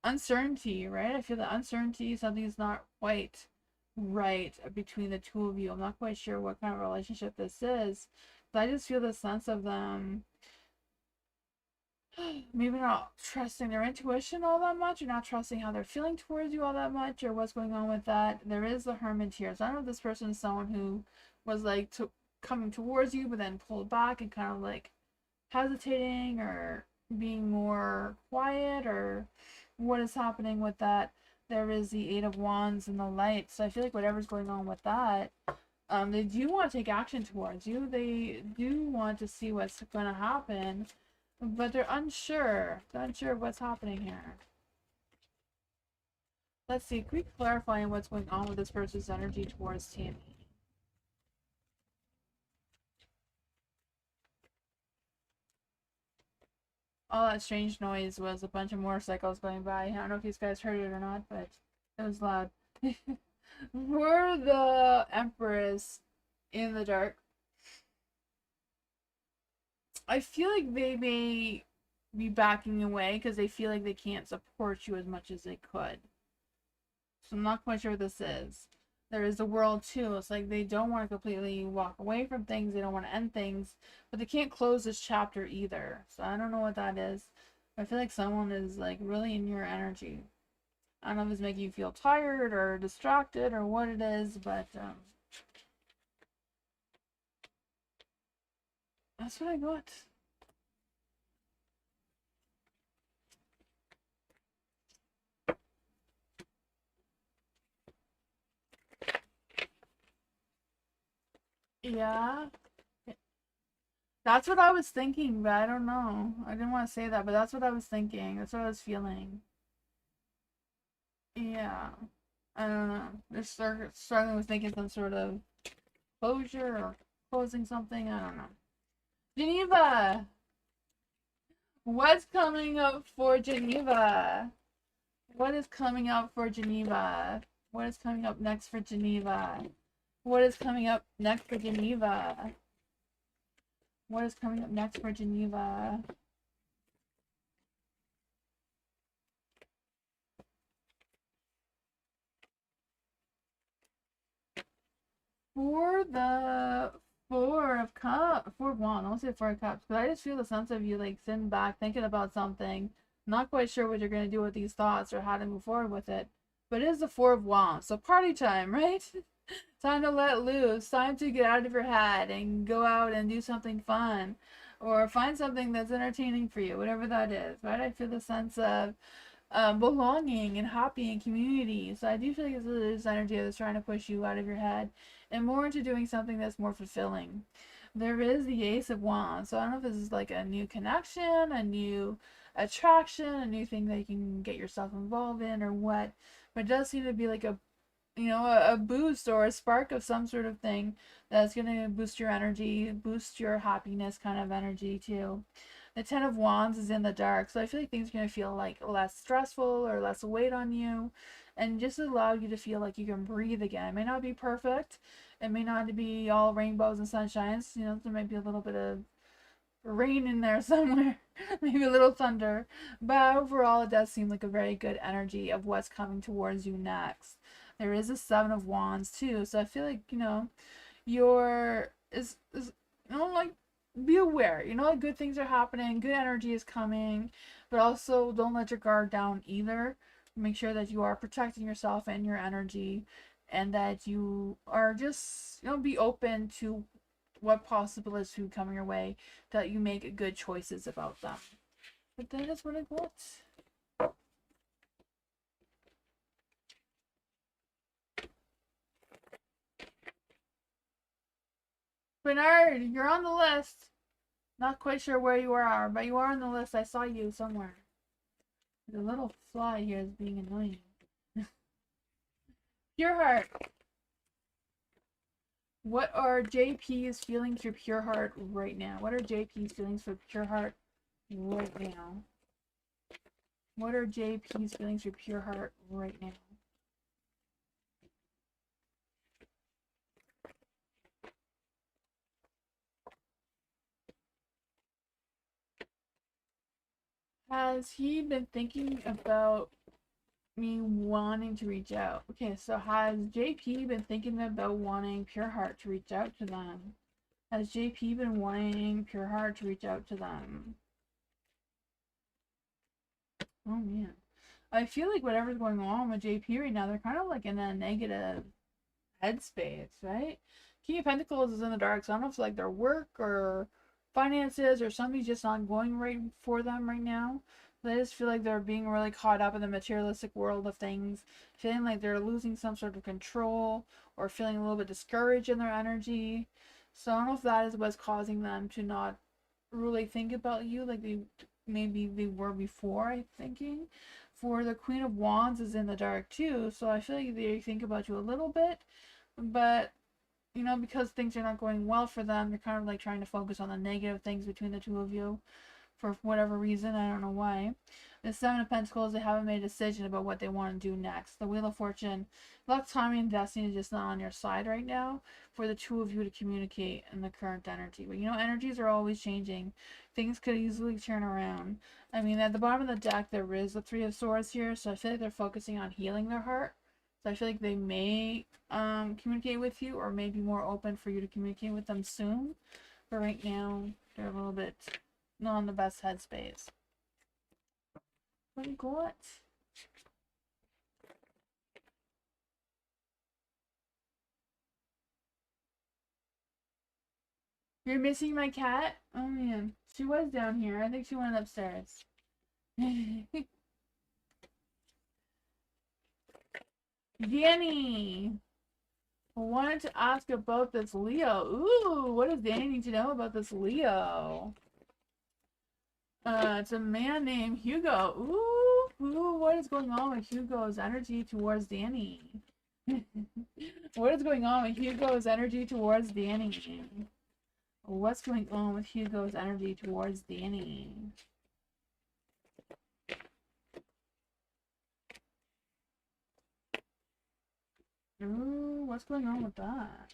uncertainty, right? I feel the uncertainty, something's not quite right between the two of you. I'm not quite sure what kind of relationship this is, but I just feel the sense of them maybe not trusting their intuition all that much, or not trusting how they're feeling towards you all that much, or what's going on with that. There is the Hermit here. So I don't know if this person is someone who was like coming towards you, but then pulled back and kind of like hesitating or being more quiet, or what is happening with that. There is the Eight of Wands and the Light. So I feel like whatever's going on with that, they do want to take action towards you. They do want to see what's going to happen, but they're unsure. They're unsure of what's happening here. Let's see. Can we clarify what's going on with this person's energy towards Tammy? All that strange noise was a bunch of motorcycles going by. I don't know if you guys heard it or not, but it was loud. We're the Empress in the dark. I feel like they may be backing away because they feel like they can't support you as much as they could. So I'm not quite sure what this is. There is the world too. It's like they don't want to completely walk away from things. They don't want to end things, but they can't close this chapter either. So I don't know what that is. I feel like someone is like really in your energy. I don't know if it's making you feel tired or distracted or what it is, but that's what I got. Yeah. That's what I was thinking, but I don't know. I didn't want to say that, but that's what I was thinking. That's what I was feeling. Yeah. I don't know. They're struggling with making some sort of closure or closing something. I don't know. Geneva! What's coming up for Geneva? What is coming up for Geneva? What is coming up next for Geneva? What is coming up next for Geneva? What is coming up next for Geneva? For the Four of Wands, I won't say Four of Cups, but I just feel the sense of you like sitting back, thinking about something, Not quite sure what you're going to do with these thoughts or how to move forward with it. But it is the Four of Wands, so party time, right? Time to let loose. Time to get out of your head and go out and do something fun. Or find something that's entertaining for you, whatever that is, right? I feel the sense of belonging and happy and community. So I do feel like this energy that's trying to push you out of your head and more into doing something that's more fulfilling. There is the Ace of Wands. So I don't know if this is like a new connection, a new attraction, a new thing that you can get yourself involved in or what. But it does seem to be like a boost or a spark of some sort of thing that's going to boost your energy, boost your happiness kind of energy too. The Ten of Wands is in the dark, so I feel like things are going to feel like less stressful or less weight on you and just allow you to feel like you can breathe again. It may not be perfect. It may not be all rainbows and sunshines. There might be a little bit of rain in there somewhere, maybe a little thunder, but overall it does seem like a very good energy of what's coming towards you next. There is a Seven of Wands too, so I feel like your is like be aware, like good things are happening, good energy is coming, but also don't let your guard down either. Make sure that you are protecting yourself and your energy, and that you are just be open to what possibilities could come your way, that you make good choices about them. But that is what I got. Bernard, you're on the list. Not quite sure where you are, but you are on the list. I saw you somewhere. The little fly here is being annoying. Pure heart. What are JP's feelings for pure heart right now? What are JP's feelings for pure heart right now? What are JP's feelings for pure heart right now? Has he been thinking about me wanting to reach out? Okay, so has JP been thinking about wanting pure heart to reach out to them? Has JP been wanting pure heart to reach out to them? Oh man. I feel like whatever's going on with JP right now, they're kind of like in a negative headspace, right? King of Pentacles is in the dark, so I don't know if it's like their work or finances or something's just not going right for them right now. They just feel like they're being really caught up in the materialistic world of things, feeling like they're losing some sort of control or feeling a little bit discouraged in their energy. So I don't know if that is what's causing them to not really think about you like maybe they were before. I'm thinking for the Queen of Wands is in the dark too, so I feel like they think about you a little bit, but because things are not going well for them, they're kind of like trying to focus on the negative things between the two of you for whatever reason. I don't know why. The Seven of Pentacles, they haven't made a decision about what they want to do next. The Wheel of Fortune, luck, timing, and destiny is just not on your side right now for the two of you to communicate in the current energy. But energies are always changing. Things could easily turn around. I mean, at the bottom of the deck, there is the Three of Swords here, so I feel like they're focusing on healing their heart. So I feel like they may communicate with you or may be more open for you to communicate with them soon. But right now, they're a little bit not in the best headspace. What do you got? You're missing my cat? Oh man. She was down here. I think she went upstairs. Danny! I wanted to ask about this Leo. Ooh, what does Danny need to know about this Leo? It's a man named Hugo. Ooh, what is going on with Hugo's energy towards Danny? What is going on with Hugo's energy towards Danny? What's going on with Hugo's energy towards Danny? Ooh, what's going on with that?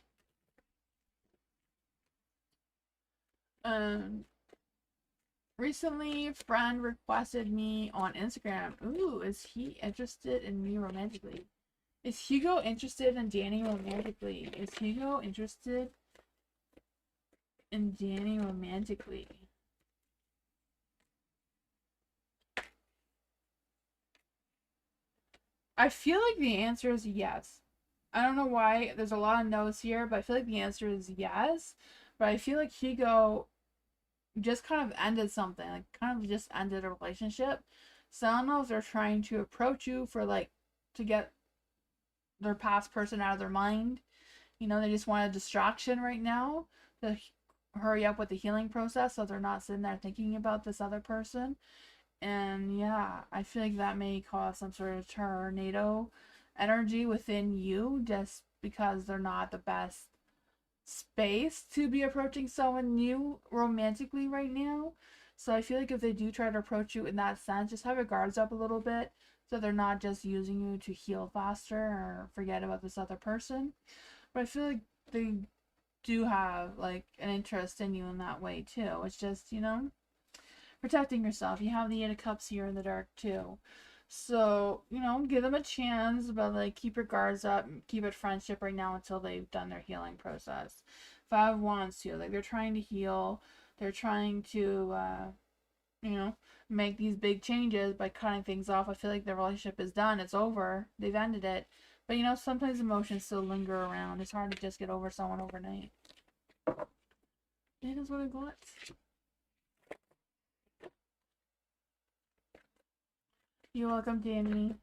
Recently, a friend requested me on Instagram. Ooh, is he interested in me romantically? Is Hugo interested in Danny romantically? Is Hugo interested in Danny romantically? I feel like the answer is yes. I don't know why. There's a lot of no's here, but I feel like the answer is yes. But I feel like Higo just kind of ended something, like kind of just ended a relationship. So I don't know if they're trying to approach you for like to get their past person out of their mind. You know, they just want a distraction right now to hurry up with the healing process so they're not sitting there thinking about this other person. And yeah, I feel like that may cause some sort of tornado energy within you just because they're not the best space to be approaching someone new romantically right now. So I feel like if they do try to approach you in that sense, just have your guards up a little bit so they're not just using you to heal faster or forget about this other person. But I feel like they do have like an interest in you in that way too. It's just, you know, protecting yourself. You have the Eight of Cups here in the dark too. So, you know, give them a chance, but like keep your guards up, keep it friendship right now until they've done their healing process. Five of Wands too, like they're trying to heal, they're trying to, you know, make these big changes by cutting things off. I feel like the relationship is done, it's over, they've ended it. But you know, sometimes emotions still linger around. It's hard to just get over someone overnight. It is what I got. You're welcome, Danny.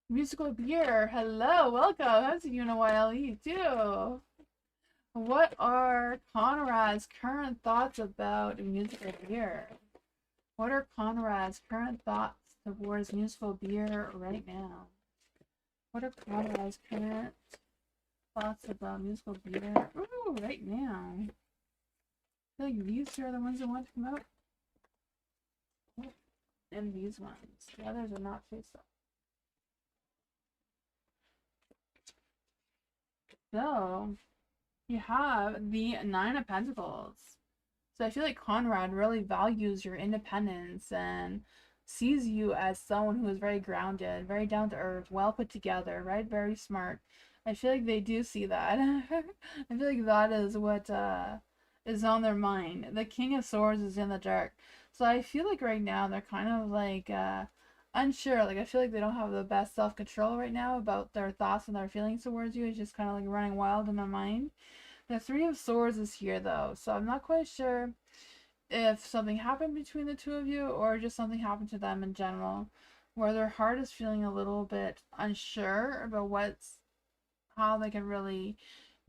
Musical beer. Hello, welcome. I haven't seen you in a while. You too. What are Conrad's current thoughts about musical beer? What are Conrad's current thoughts towards musical beer right now? What are Conrad's current thoughts about musical beer? Ooh, right now. I feel like these are the ones that want to come out. And these ones. The others are not face up. So, you have the Nine of Pentacles. So I feel like Conrad really values your independence and sees you as someone who is very grounded, very down to earth, well put together, right? Very smart. I feel like they do see that. I feel like that is what is on their mind. The King of Swords is in the dark. So I feel like right now they're kind of like unsure. Like I feel like they don't have the best self-control right now about their thoughts and their feelings towards you. It's just kind of like running wild in their mind. The Three of Swords is here though, so I'm not quite sure if something happened between the two of you or just something happened to them in general, where their heart is feeling a little bit unsure about how they can really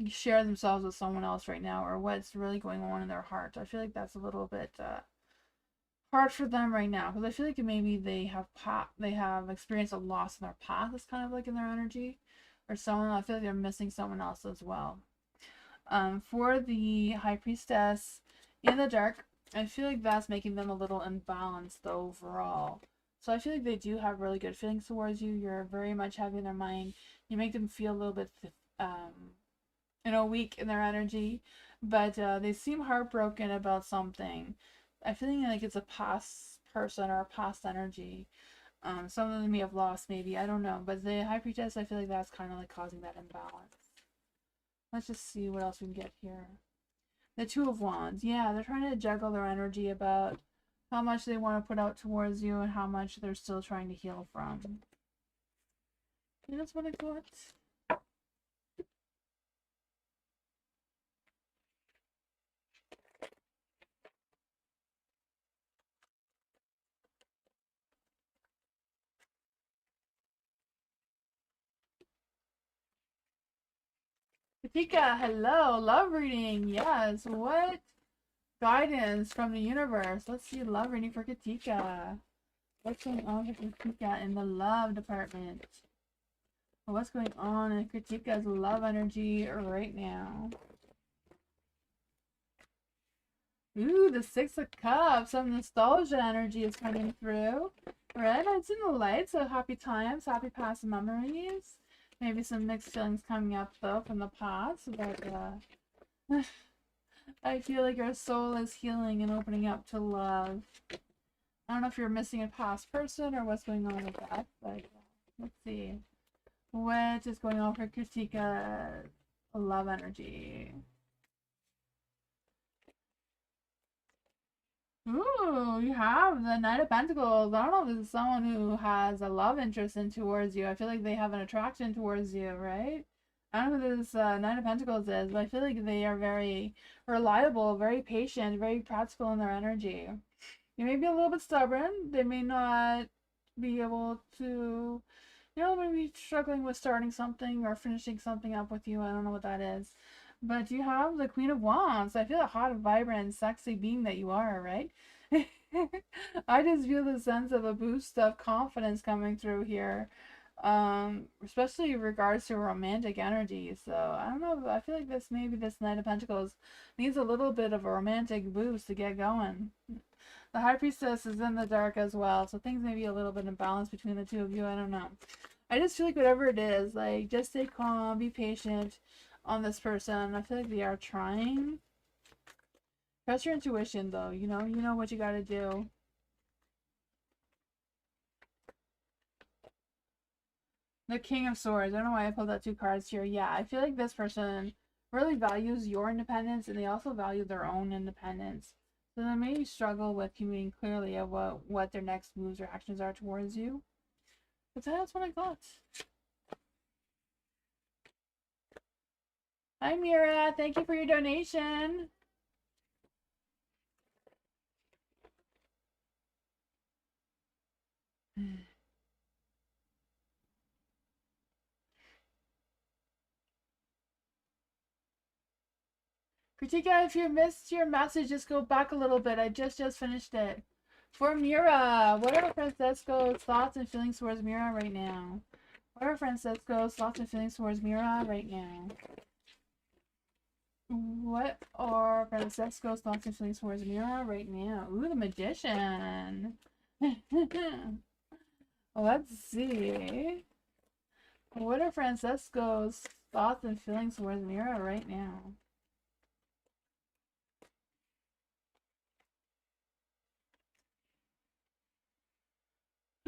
share themselves with someone else right now, or what's really going on in their heart. I feel like that's a little bit hard for them right now because I feel like maybe they have experienced a loss in their past. It's kind of like in their energy, or someone. I feel like they're missing someone else as well. For the High Priestess in the dark, I feel like that's making them a little imbalanced overall. So I feel like they do have really good feelings towards you. You're very much having their mind. You make them feel a little bit, weak in their energy, but they seem heartbroken about something. I feel like it's a past person or a past energy. Some of them may have lost, maybe, I don't know. But the High Priestess, I feel like that's kind of like causing that imbalance. Let's just see what else we can get here. The Two of Wands. Yeah, they're trying to juggle their energy about how much they want to put out towards you and how much they're still trying to heal from. And that's what I got. Katika, hello. Love reading. Yes. What guidance from the universe? Let's see love reading for Katika. What's going on with Katika in the love department? What's going on in Katika's love energy right now? Ooh, the Six of Cups. Some nostalgia energy is coming through. Red, it's in the light, so happy times, happy past memories. Maybe some mixed feelings coming up, though, from the past. But, I feel like your soul is healing and opening up to love. I don't know if you're missing a past person or what's going on with that, but let's see. What is going on for Katika's love energy? Ooh, you have the Knight of Pentacles. I don't know if this is someone who has a love interest in towards you. I feel like they have an attraction towards you, right? I don't know who this Knight of Pentacles is, but I feel like they are very reliable, very patient, very practical in their energy. You may be a little bit stubborn. They may not be able to, maybe struggling with starting something or finishing something up with you. I don't know what that is. But you have the Queen of Wands. I feel a hot, vibrant, sexy being that you are, right? I just feel the sense of a boost of confidence coming through here. Especially in regards to romantic energy. So I don't know. I feel like maybe this Knight of Pentacles needs a little bit of a romantic boost to get going. The High Priestess is in the dark as well, so things may be a little bit imbalanced between the two of you. I don't know. I just feel like whatever it is, like, just stay calm, be patient on this person. I feel like they are trying. Trust your intuition, though. You know what you gotta do. The King of Swords. I don't know why I pulled out two cards here. Yeah, I feel like this person really values your independence, and they also value their own independence. So they may struggle with communicating clearly of what their next moves or actions are towards you. But that's what I got. Hi, Mira. Thank you for your donation. Kritika, if you missed your message, just go back a little bit. I just finished it. For Mira, what are Francesco's thoughts and feelings towards Mira right now? What are Francesco's thoughts and feelings towards Mira right now? What are Francesco's thoughts and feelings towards Mira right now? Ooh, the Magician. Let's see. What are Francesco's thoughts and feelings towards Mira right now?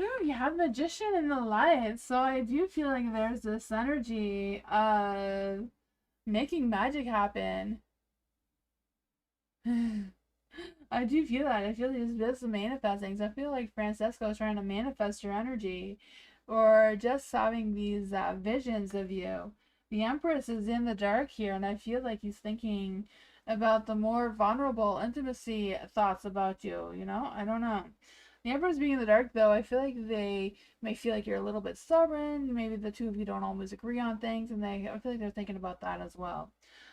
Ooh, you have Magician in the light, so I do feel like there's this energy of making magic happen. I do feel that. I feel like this is manifesting. So I feel like Francesco is trying to manifest your energy, or just having these visions of you. The Empress is in the dark here, and I feel like he's thinking about the more vulnerable intimacy thoughts about you. I don't know. The Emperor's being in the dark, though. I feel like they may feel like you're a little bit stubborn. Maybe the two of you don't always agree on things, and I feel like they're thinking about that as well.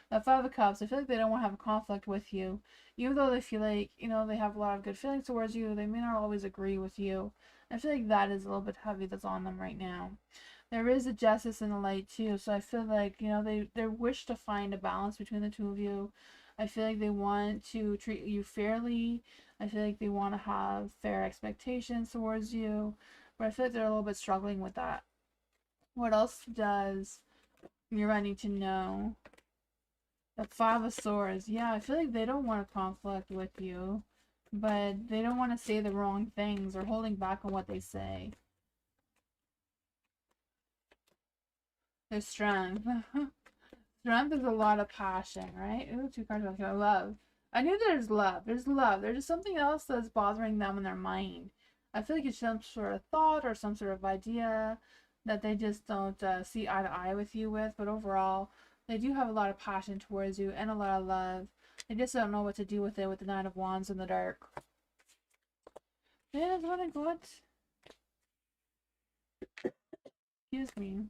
The Five of Cups. I feel like they don't want to have a conflict with you, even though they feel like they have a lot of good feelings towards you. They may not always agree with you. I feel like that is a little bit heavy that's on them right now. There is a justice in the light too, so I feel like they wish to find a balance between the two of you. I feel like they want to treat you fairly. I feel like they want to have fair expectations towards you, but I feel like they're a little bit struggling with that. What else does Mira need to know? The Five of Swords. Yeah, I feel like they don't want a conflict with you, but they don't want to say the wrong things or holding back on what they say. Their strength. Strength is a lot of passion, right? Ooh, two cards of love. I knew there's love. There's love. There's just something else that's bothering them in their mind. I feel like it's some sort of thought or some sort of idea that they just don't see eye to eye with you with. But overall, they do have a lot of passion towards you and a lot of love. They just don't know what to do with it with the Nine of Wands in the dark. Yeah, that's what I got. Excuse me.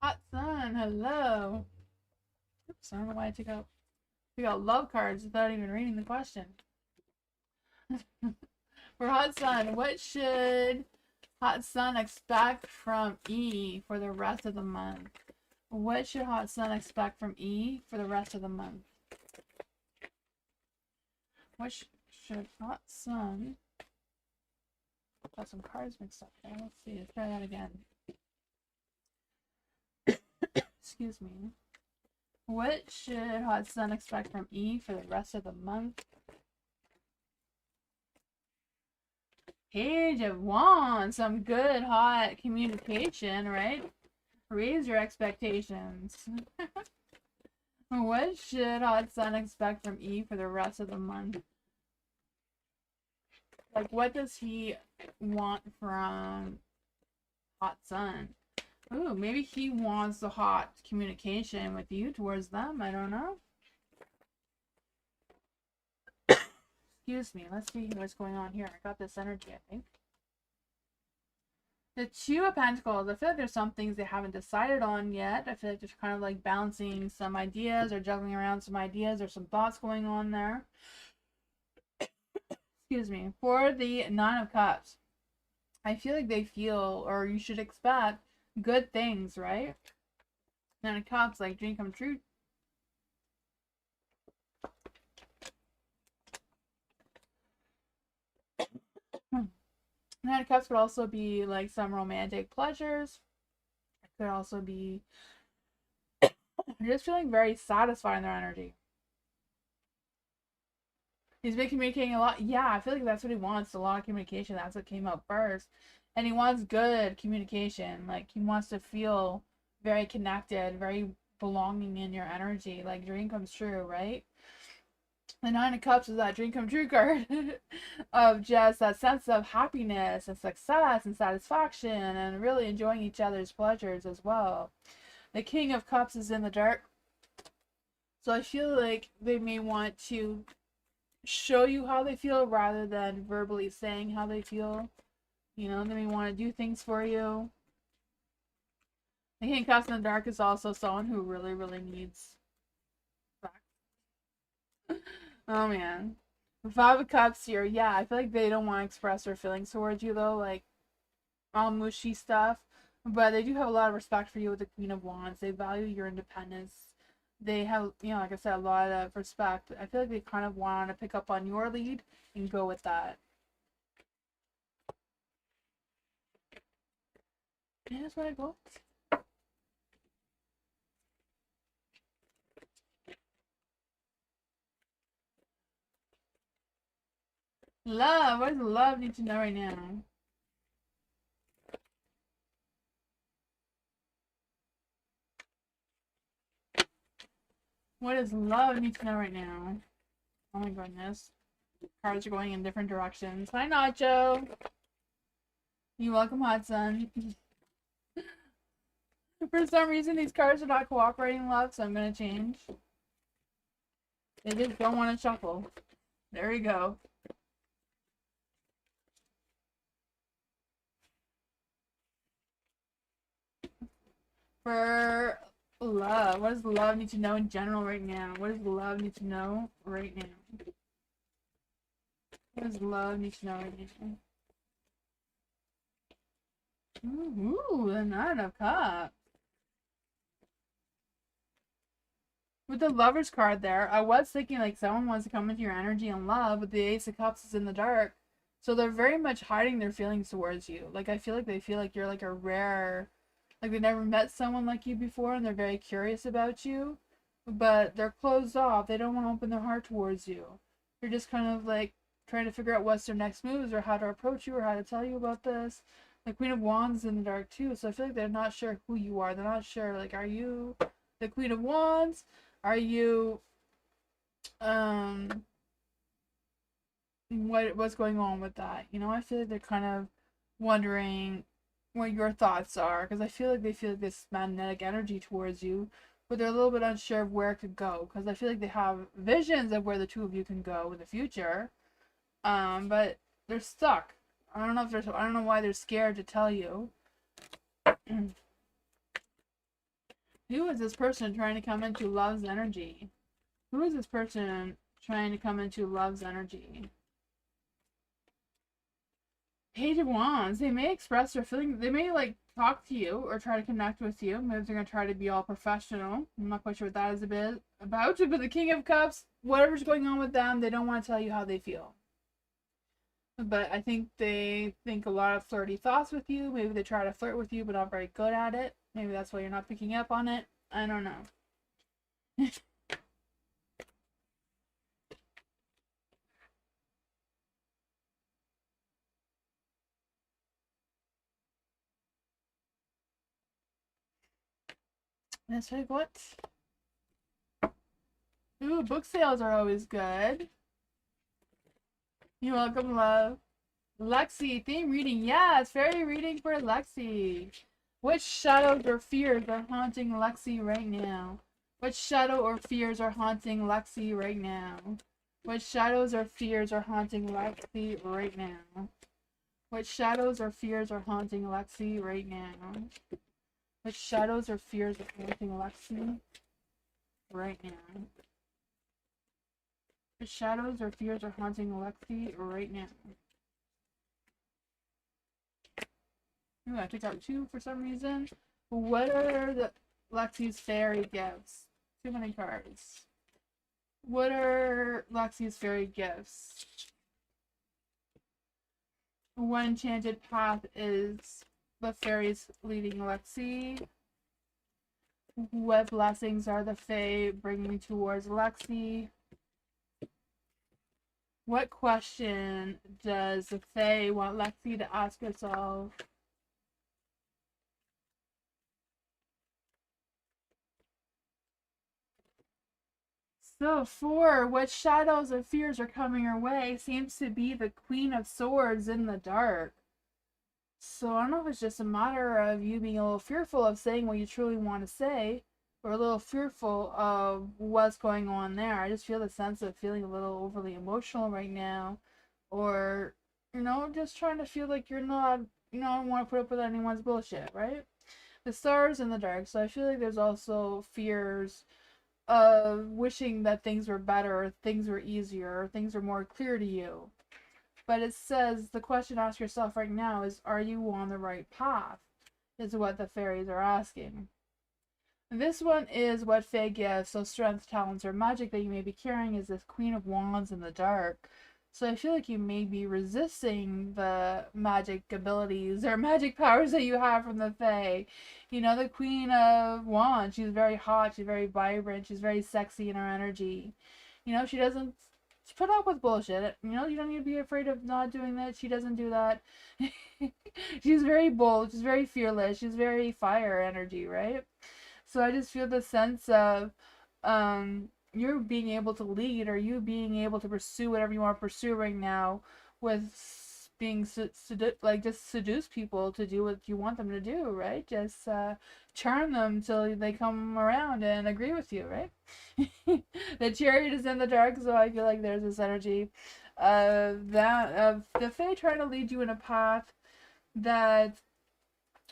Hot Sun, hello. Oops, I don't know why I took out love cards without even reading the question. For Hot Sun, what should Hot Sun expect from E for the rest of the month? What should Hot Sun expect from E for the rest of the month? What should Hot Sun... Got some cards mixed up there. Let's see. Let's try that again. Excuse me. What should Hot Sun expect from E for the rest of the month? Page of Wands, some good, hot communication, right? Raise your expectations. What should Hot Sun expect from Eve for the rest of the month? Like, what does he want from Hot Sun? Ooh, maybe he wants the hot communication with you towards them. I don't know. Excuse me. Let's see what's going on here. I got this energy, I think. The Two of Pentacles. I feel like there's some things they haven't decided on yet. I feel like they're kind of like balancing some ideas or juggling around some ideas or some thoughts going on there. Excuse me. For the Nine of Cups, I feel like they feel, or you should expect, good things, right? Nine of Cups, like dream come true. Nine of Cups could also be like some romantic pleasures. It could also be just feeling very satisfied in their energy. He's been communicating a lot. Yeah, I feel like that's what he wants. A lot of communication. That's what came out first. And he wants good communication. Like, he wants to feel very connected, very belonging in your energy. Like, dream comes true, right? The Nine of Cups is that dream come true card of just that sense of happiness and success and satisfaction and really enjoying each other's pleasures as well. The King of Cups is in the dark. So I feel like they may want to show you how they feel rather than verbally saying how they feel. You know, they may want to do things for you. The King of Cups in the dark is also someone who really, really needs sex. Oh man. Five of Cups here, yeah, I feel like they don't want to express their feelings towards you though, like all mushy stuff. But they do have a lot of respect for you with the Queen of Wands. They value your independence. They have, you know, like I said, a lot of respect. I feel like they kind of want to pick up on your lead and go with that. Yeah, that's where I go. Love. What does love need to know right now? What does love need to know right now? Oh my goodness. Cards are going in different directions. Hi, Nacho. You welcome, Hot Sun. For some reason, these cards are not cooperating, love, so I'm going to change. They just don't want to shuffle. There we go. For love, what does love need to know in general right now? What does love need to know right now? What does love need to know right now? Ooh, the Nine of Cups. With the Lover's card there, I was thinking like someone wants to come into your energy and love, but the Ace of Cups is in the dark. So they're very much hiding their feelings towards you. Like, I feel like they feel like you're like a rare, like they never met someone like you before and they're very curious about you. But they're closed off. They don't want to open their heart towards you. They're just kind of like trying to figure out what's their next moves or how to approach you or how to tell you about this. The Queen of Wands is in the dark too. So I feel like they're not sure who you are. They're not sure, like, are you the Queen of Wands? Are you what's going on with that? You know, I feel like they're kind of wondering what your thoughts are because I feel like they feel like this magnetic energy towards you, but they're a little bit unsure of where it could go because I feel like they have visions of where the two of you can go in the future. But they're stuck. I don't know why they're scared to tell you. Who is this person trying to come into love's energy? Who is this person trying to come into love's energy? Page of Wands. They may express their feelings. They may like talk to you or try to connect with you. Maybe they're gonna try to be all professional. I'm not quite sure what that is a bit about. But the King of Cups, whatever's going on with them, they don't want to tell you how they feel. But I think they think a lot of flirty thoughts with you. Maybe they try to flirt with you, but not very good at it. Maybe that's why you're not picking up on it. I don't know. That's like what? Ooh, book sales are always good. You're welcome, love. Lexi, theme reading. Yes, fairy reading for Lexi. Which shadows or fears are haunting Lexi right now? Which shadow or fears are haunting Lexi right now? Which shadows or fears are haunting Lexi right now? Which shadows or fears are haunting Lexi right now? Which shadows or fears are haunting Lexi right now? Which shadows or fears are haunting Lexi right now? Ooh, I took out 2 for some reason. What are the Lexi's fairy gifts? Too many cards. What are Lexi's fairy gifts? What enchanted path is the fairies leading Lexi? What blessings are the Fae bringing towards Lexi? What question does the Fae want Lexi to ask herself? So 4, what shadows or fears are coming her way seems to be the Queen of Swords in the dark. So I don't know if it's just a matter of you being a little fearful of saying what you truly want to say, or a little fearful of what's going on there. I just feel the sense of feeling a little overly emotional right now, or, just trying to feel like you're not, I don't want to put up with anyone's bullshit, right? The stars in the dark, so I feel like there's also fears of wishing that things were better, or things were easier, or things were more clear to you. But it says the question to ask yourself right now is, are you on the right path? Is what the fairies are asking. This one is what Fae gives, so strength, talents, or magic that you may be carrying is this Queen of Wands in the dark. So I feel like you may be resisting the magic abilities or magic powers that you have from the Fae. The Queen of Wands, she's very hot, she's very vibrant, she's very sexy in her energy. She doesn't put up with bullshit. You don't need to be afraid of not doing that. She doesn't do that. She's very bold, she's very fearless, she's very fire energy, right? So I just feel the sense of you being able to lead, or you being able to pursue whatever you want to pursue right now, with being just seduce people to do what you want them to do, right? Just charm them till they come around and agree with you, right? The chariot is in the dark, so I feel like there's this energy of the Fae trying to lead you in a path that,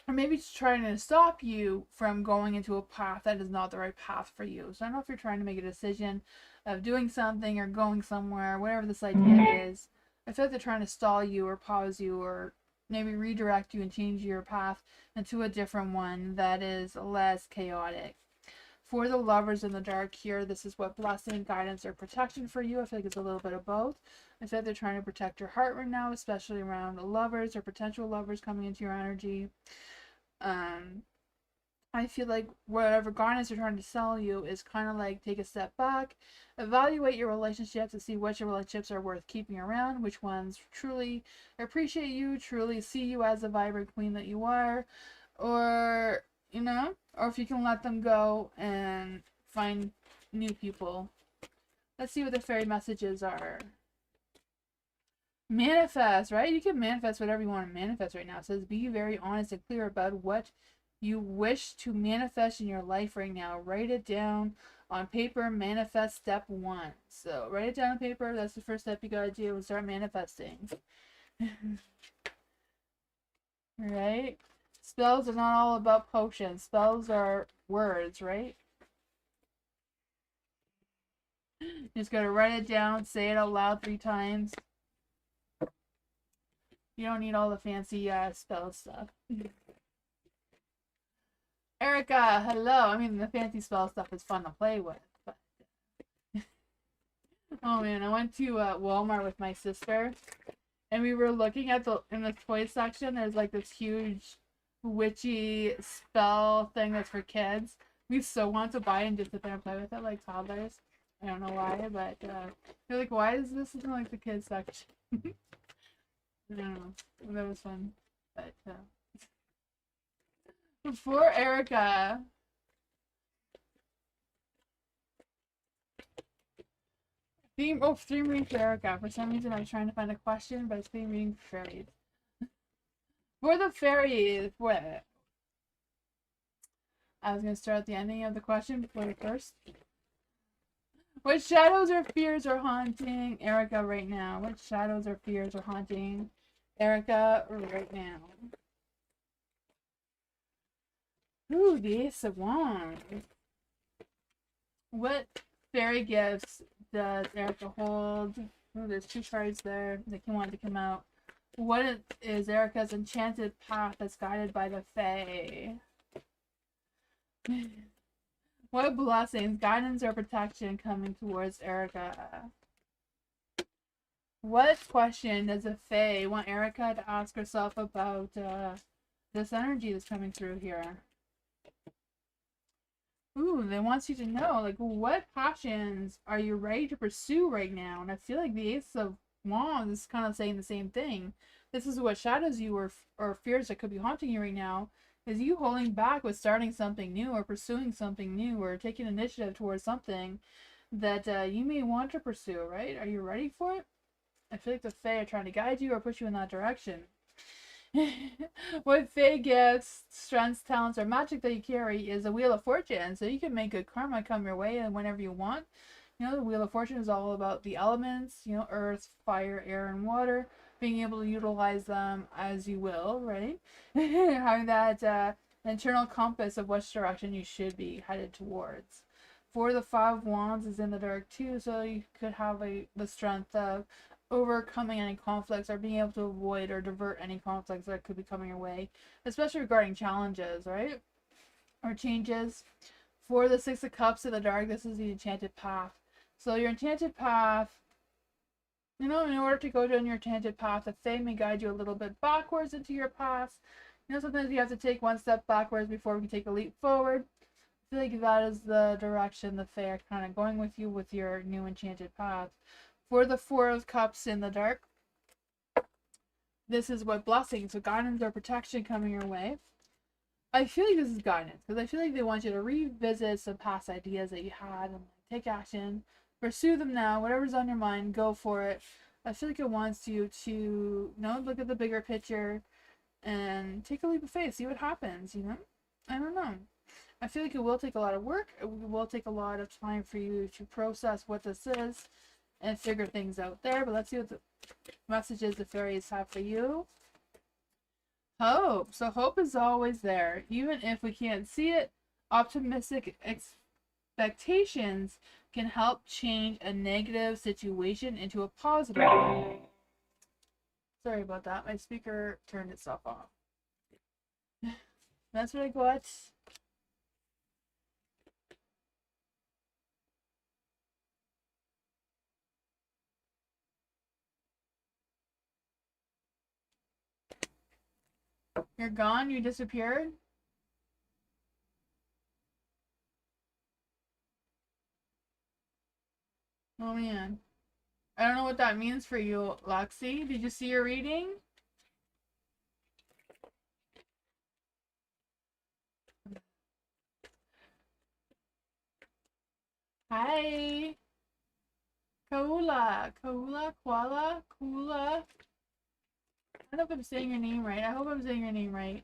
or maybe it's trying to stop you from going into a path that is not the right path for you. So I don't know if you're trying to make a decision of doing something or going somewhere, whatever this idea is. I feel like they're trying to stall you or pause you, or maybe redirect you and change your path into a different one that is less chaotic. For the lovers in the dark here, this is what blessing, guidance, or protection for you. I feel like it's a little bit of both. I feel like they're trying to protect your heart right now, especially around lovers or potential lovers coming into your energy. I feel like whatever guidance they're trying to sell you is kind of like, take a step back, evaluate your relationships to see which relationships are worth keeping around, which ones truly appreciate you, truly see you as a vibrant queen that you are, or or if you can let them go and find new people. Let's see what the fairy messages are. Manifest, right? You can manifest whatever you want to manifest right now. It says be very honest and clear about what you wish to manifest in your life right now. Write it down on paper. Manifest step 1. So write it down on paper. That's the first step you gotta do and start manifesting. Right? Spells are not all about potions. Spells are words, right? You just gotta write it down, say it out loud 3 times. You don't need all the fancy spell stuff. Erica, hello. I mean, the fancy spell stuff is fun to play with, but oh man, I went to Walmart with my sister, and we were looking at in the toy section. There's like this huge witchy spell thing that's for kids. We so want to buy and just sit there and play with it like toddlers. I don't know why, but we're like, why is this in like the kids section? I don't know. That was fun, but for Erica. Theme reading for Erica. For some reason, I was trying to find a question, but it's theme reading for fairies. For the fairies, what? I was gonna start at the ending of the question before the first. What shadows or fears are haunting Erica right now? What shadows or fears are haunting Erica right now? Ooh, the Ace of Wands. What fairy gifts does Erica hold? Ooh, there's 2 cards there that can want to come out. What is Erica's enchanted path that's guided by the Fae? What blessings, guidance, or protection coming towards Erica? What question does the Fae want Erica to ask herself about this energy that's coming through here? Ooh, they want you to know, like, what passions are you ready to pursue right now? And I feel like the Ace of Wands is kind of saying the same thing. This is what shadows you or fears that could be haunting you right now. Is you holding back with starting something new or pursuing something new or taking initiative towards something that you may want to pursue, right? Are you ready for it? I feel like the Fae are trying to guide you or push you in that direction. What Fae gifts, strengths, talents, or magic that you carry is a Wheel of Fortune. So you can make good karma come your way and whenever you want. You know, the Wheel of Fortune is all about the elements, you know, earth, fire, air, and water. Being able to utilize them as you will, right? Having that internal compass of which direction you should be headed towards. For the 5 Wands is in the dark too, so you could have the strength of overcoming any conflicts or being able to avoid or divert any conflicts that could be coming your way, especially regarding challenges, right? Or changes. For the 6 of Cups in the dark, this is the enchanted path. So your enchanted path, you know, in order to go down your enchanted path, the Fae may guide you a little bit backwards into your path. You know, sometimes you have to take 1 step backwards before we can take a leap forward. I feel like that is the direction the Fae are kind of going with you with your new enchanted path. For the 4 of Cups in the dark, this is what blessings, so guidance or protection coming your way. I feel like this is guidance because I feel like they want you to revisit some past ideas that you had and take action, pursue them now. Whatever's on your mind, go for it. I feel like it wants you to, you know, look at the bigger picture and take a leap of faith, see what happens. You know, I don't know. I feel like it will take a lot of work. It will take a lot of time for you to process what this is and figure things out there. But let's see what the messages the fairies have for you. Hope. So hope is always there. Even if we can't see it, optimistic expectations can help change a negative situation into a positive one. Sorry about that. My speaker turned itself off. That's what I got. You're gone? You disappeared? Oh man. I don't know what that means for you, Lexi. Did you see your reading? Hi. Kaula. Kaula. Koala. Kula. I don't know if I'm saying your name right. I hope I'm saying your name right.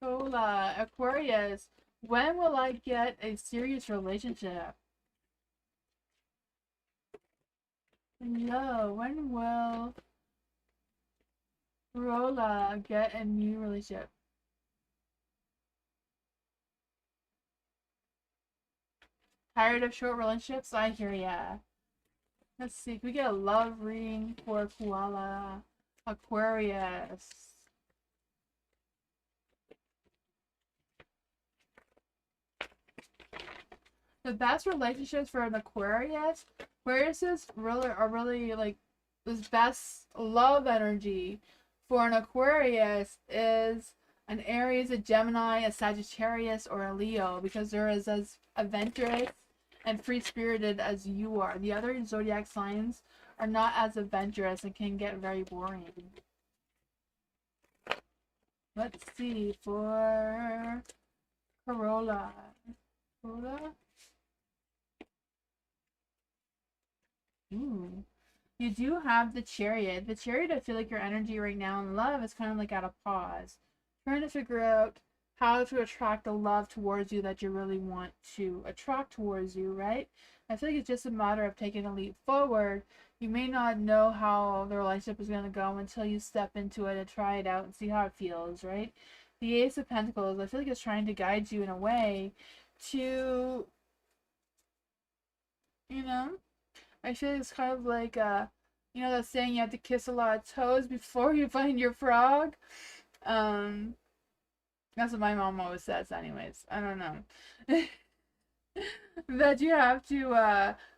Kaula. Aquarius. When will I get a serious relationship? No. When will Rola get a new relationship? Tired of short relationships? I hear ya. Let's see. Can we get a love reading for Koala? Aquarius. The best relationships for an Aquarius. Aquariuses are really like this best love energy for an Aquarius is an Aries, a Gemini, a Sagittarius, or a Leo because they're as adventurous and free spirited as you are. The other zodiac signs are not as adventurous and can get very boring. Let's see for Corolla. Corolla? Ooh. You do have the Chariot. The Chariot, I feel like your energy right now in love is kind of like at a pause. Trying to figure out how to attract the love towards you that you really want to attract towards you, right? I feel like it's just a matter of taking a leap forward. You may not know how the relationship is going to go until you step into it and try it out and see how it feels, right? The Ace of Pentacles, I feel like it's trying to guide you in a way to, you know, I feel like it's kind of like, that saying you have to kiss a lot of toes before you find your frog. Um, that's what my mom always says, anyways. I don't know. That you have to,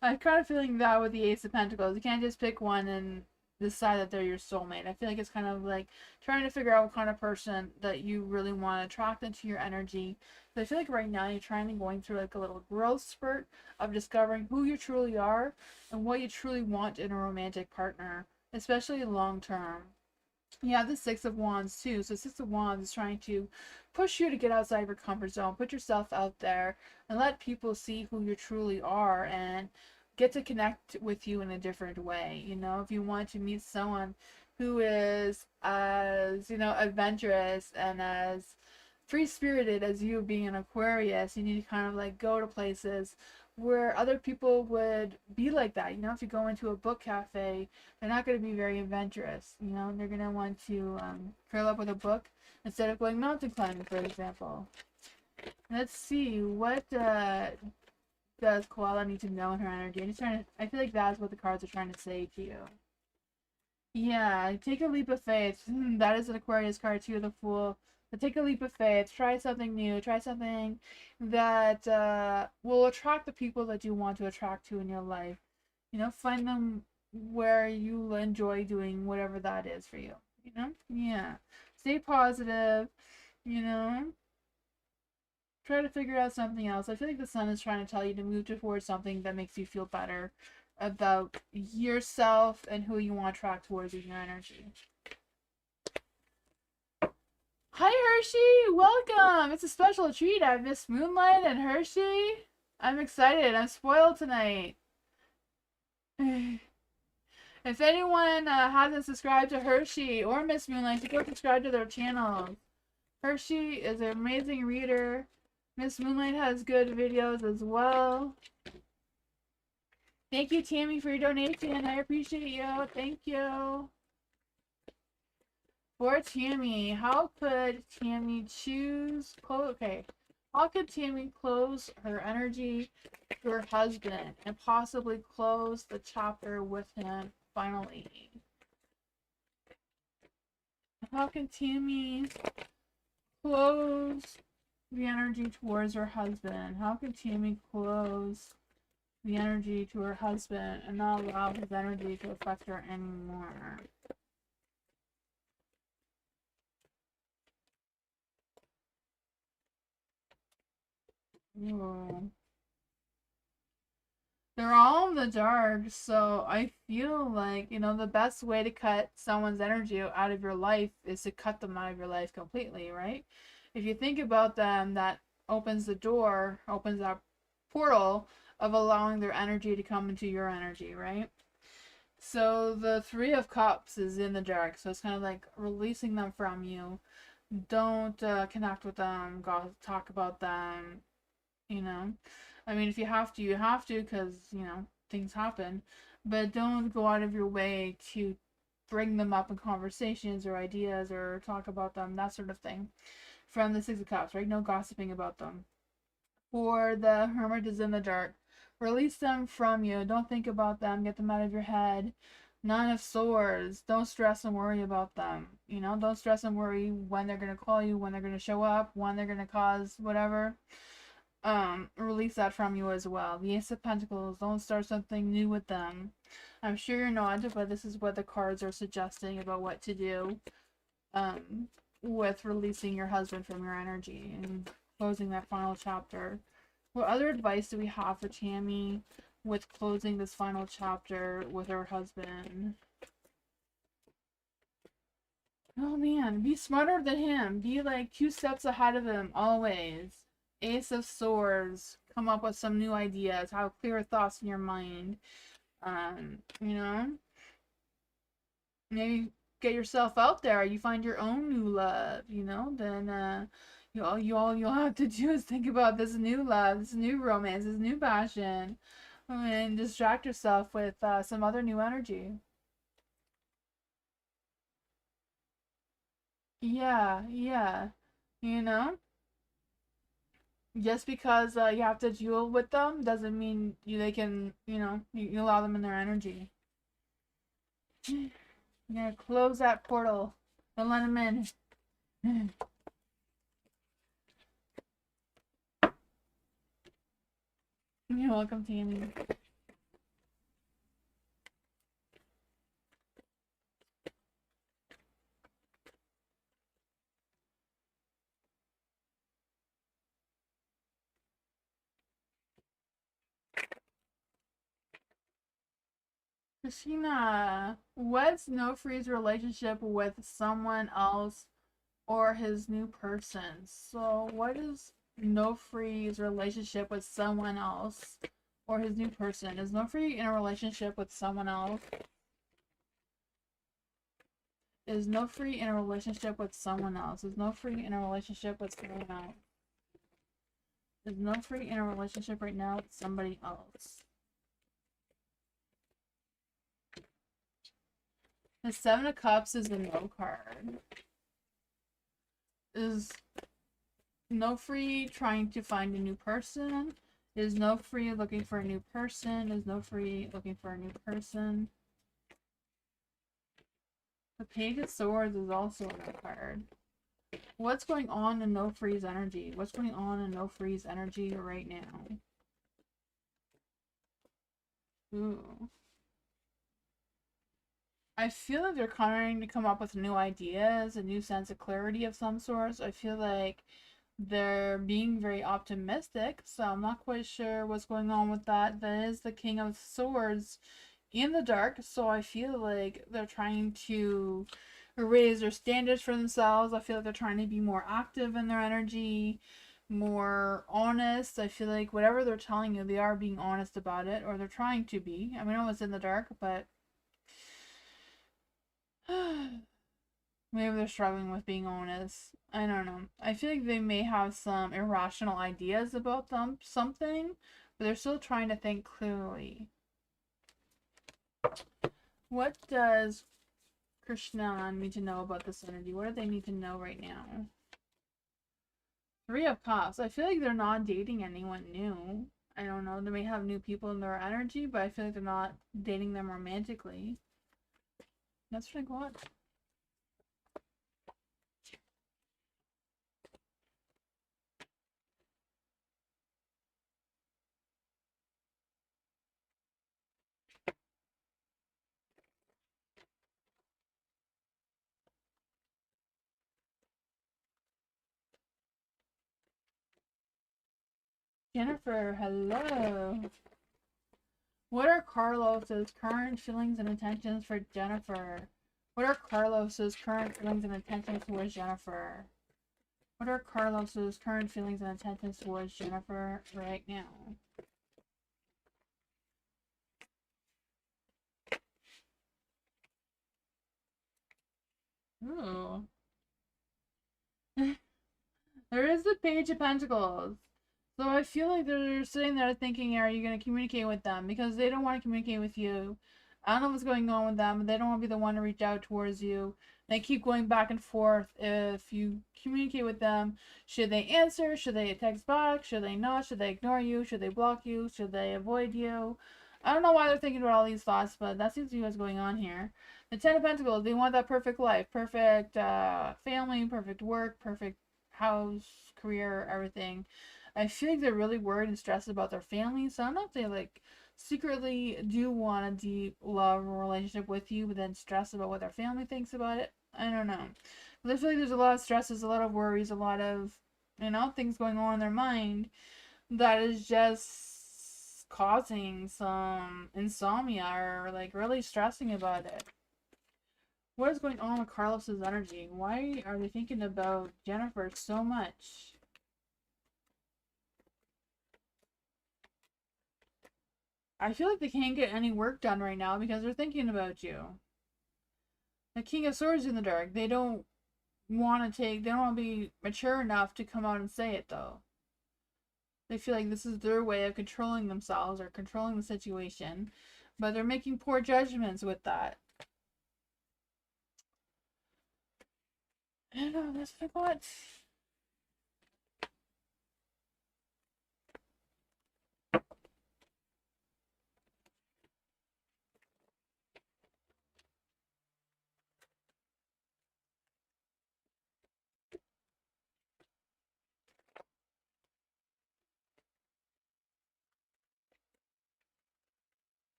I'm kind of feeling that with the Ace of Pentacles. You can't just pick one and decide that they're your soulmate. I feel like it's kind of like trying to figure out what kind of person that you really want to attract into your energy. So I feel like right now you're trying to going through like a little growth spurt of discovering who you truly are and what you truly want in a romantic partner, especially long term. You have the Six of Wands too. So Six of Wands is trying to push you to get outside your comfort zone, put yourself out there, and let people see who you truly are and get to connect with you in a different way. If you want to meet someone who is as, adventurous and as free spirited as you being an Aquarius, you need to kind of like go to places where other people would be like that. If you go into a book cafe, they're not going to be very adventurous. They're going to want to curl up with a book instead of going mountain climbing, for example. Let's see, what does Koala need to know in her energy? I feel like that's what the cards are trying to say to you. Yeah, take a leap of faith. That is an Aquarius card too, the Fool. But take a leap of faith. Try something new. Try something that will attract the people that you want to attract to in your life. Find them where you enjoy doing whatever that is for you. Yeah. Stay positive. You know, try to figure out something else. I feel like the sun is trying to tell you to move towards something that makes you feel better about yourself and who you want to attract towards you in your energy. Hi Hershey, welcome. It's a special treat. I have Miss Moonlight and Hershey. I'm excited. I'm spoiled tonight. If anyone hasn't subscribed to Hershey or Miss Moonlight, go subscribe to their channel. Hershey is an amazing reader. Miss Moonlight has good videos as well. Thank you, Tammy, for your donation. I appreciate you. Thank you. For Tammy, how could Tammy how could Tammy close her energy to her husband and possibly close the chapter with him finally? How can Tammy close the energy towards her husband? How can Tammy close the energy to her husband and not allow his energy to affect her anymore? Ooh. They're all in the dark, so I feel like, the best way to cut someone's energy out of your life is to cut them out of your life completely, right? If you think about them, that opens that portal of allowing their energy to come into your energy, right? So the Three of Cups is in the dark, so it's kind of like releasing them from you. Don't connect with them, go talk about them, I mean, if you have to, you have to, because, things happen. But don't go out of your way to bring them up in conversations or ideas or talk about them, that sort of thing. From the Six of Cups, right? No gossiping about them. For the Hermit is in the dark. Release them from you. Don't think about them. Get them out of your head. Nine of Swords. Don't stress and worry about them. Don't stress and worry when they're going to call you, when they're going to show up, when they're going to cause whatever. Release that from you as well. The Ace of Pentacles, don't start something new with them. I'm sure you're not, but this is what the cards are suggesting about what to do with releasing your husband from your energy and closing that final chapter. What other advice do we have for Tammy with closing this final chapter with her husband? Oh man, be smarter than him. Be like 2 steps ahead of him always. Ace of Swords. Come up with some new ideas. Have clear thoughts in your mind. You know, maybe get yourself out there. You find your own new love. You know, then you'll have to do is think about this new love, this new romance, this new passion, and distract yourself with some other new energy. Yeah, yeah. You know, just because you have to deal with them doesn't mean they can, you allow them in their energy. I'm gonna close that portal. Don't let them in. You're welcome, Tammy. Christina, what's No Free's relationship with someone else or his new person? So, what is No Free's relationship with someone else or his new person? Is No Free in a relationship with someone else? Is No Free in a relationship with someone else? Is No Free in a relationship with someone else? Is No Free in a relationship right now with somebody else? The Seven of Cups is the no card. Is No Free trying to find a new person? Is No Free looking for a new person? Is No Free looking for a new person? The Page of Swords is also a no card. What's going on in No Free's energy? What's going on in No Free's energy right now? Ooh. I feel like they're trying to come up with new ideas, a new sense of clarity of some sort. I feel like they're being very optimistic, so I'm not quite sure what's going on with that. That is the King of Swords in the dark, so I feel like they're trying to raise their standards for themselves. I feel like they're trying to be more active in their energy, more honest. I feel like whatever they're telling you, they are being honest about it, or they're trying to be. I mean, I know it's in the dark, but maybe they're struggling with being honest. I don't know. I feel like they may have some irrational ideas about something, but they're still trying to think clearly. What does Krishna need to know about this energy? What do they need to know right now? Three of Cups. I feel like they're not dating anyone new. I don't know. They may have new people in their energy, but I feel like they're not dating them romantically. That's what I got. Jennifer, hello. What are Carlos's current feelings and intentions for Jennifer? What are Carlos's current feelings and intentions towards Jennifer? What are Carlos's current feelings and intentions towards Jennifer right now? Ooh. There is the Page of Pentacles. So I feel like they're sitting there thinking, are you going to communicate with them? Because they don't want to communicate with you. I don't know what's going on with them. They don't want to be the one to reach out towards you. They keep going back and forth. If you communicate with them, should they answer? Should they text back? Should they not? Should they ignore you? Should they block you? Should they avoid you? I don't know why they're thinking about all these thoughts, but that seems to be what's going on here. The Ten of Pentacles, they want that perfect life, perfect family, perfect work, perfect house, career, everything. I feel like they're really worried and stressed about their family. So I don't know if they like secretly do want a deep love relationship with you, but then stress about what their family thinks about it. I don't know. But I feel like there's a lot of stresses, a lot of worries, a lot of things going on in their mind that is just causing some insomnia or like really stressing about it. What is going on with Carlos's energy? Why are they thinking about Jennifer so much? I feel like they can't get any work done right now because they're thinking about you. The King of Swords in the dark. They don't want to take, they don't want to be mature enough to come out and say it though. They feel like this is their way of controlling themselves or controlling the situation, but they're making poor judgments with that. I don't know, that's what.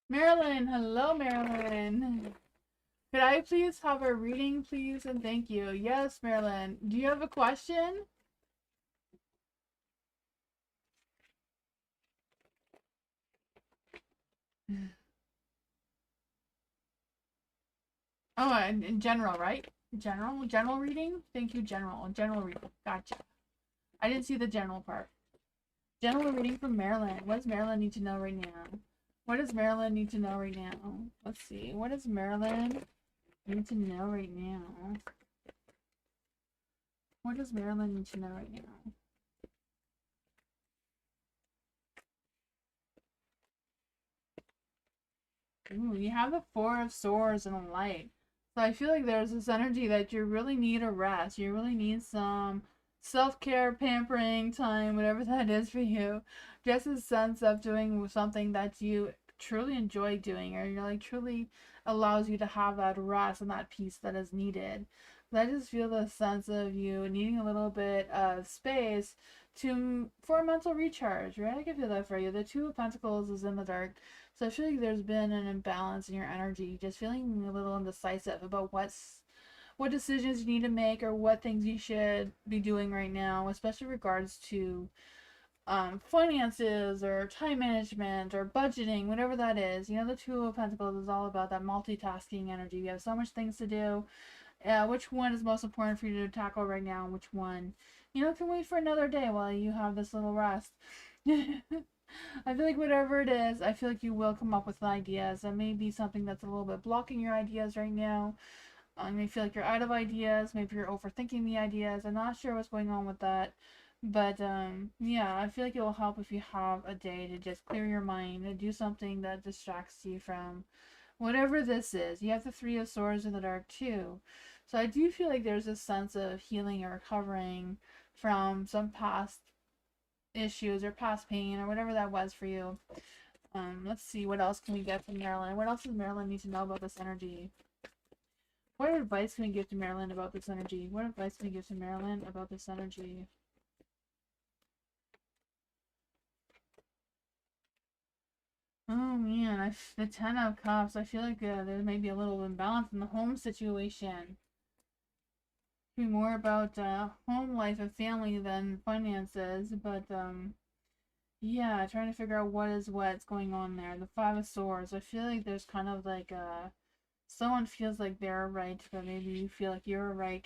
Marilyn, hello Marilyn. Could I please have a reading, please? And thank you. Yes, Marilyn. Do you have a question? Oh, in general, right? General reading? Thank you, general reading. Gotcha. I didn't see the general part. General reading from Marilyn. What does Marilyn need to know right now? What does Marilyn need to know right now? Let's see. What does Marilyn need to know right now? What does Marilyn need to know right now? Ooh, you have the Four of Swords and a light. So I feel like there's this energy that you really need a rest. You really need some self-care, pampering time, whatever that is for you. Just a sense of doing something that you truly enjoy doing, or you're like truly allows you to have that rest and that peace that is needed. But I just feel the sense of you needing a little bit of space for a mental recharge, right? I can feel that for you. The Two of Pentacles is in the dark. So I feel like there's been an imbalance in your energy, just feeling a little indecisive about what decisions you need to make or what things you should be doing right now, especially regards to finances or time management or budgeting, whatever that is. You know, the Two of Pentacles is all about that multitasking energy. You have so much things to do. Which one is most important for you to tackle right now? Which one, can wait for another day while you have this little rest. I feel like whatever it is, I feel like you will come up with ideas. That may be something that's a little bit blocking your ideas right now. You may feel like you're out of ideas. Maybe you're overthinking the ideas. I'm not sure what's going on with that. But yeah, I feel like it will help if you have a day to just clear your mind and do something that distracts you from whatever this is. You have the Three of Swords in the dark too. So I do feel like there's a sense of healing or recovering from some past issues or past pain or whatever that was for you. Let's see, what else can we get from Marilyn? What else does Marilyn need to know about this energy? What advice can we give to Marilyn about this energy? What advice can we give to Marilyn about this energy? Oh man, the Ten of Cups. I feel like there may be a little imbalance in the home situation. Be more about home life and family than finances, but yeah, trying to figure out what's going on there. The Five of Swords. I feel like there's kind of like someone feels like they're right, but maybe you feel like you're right.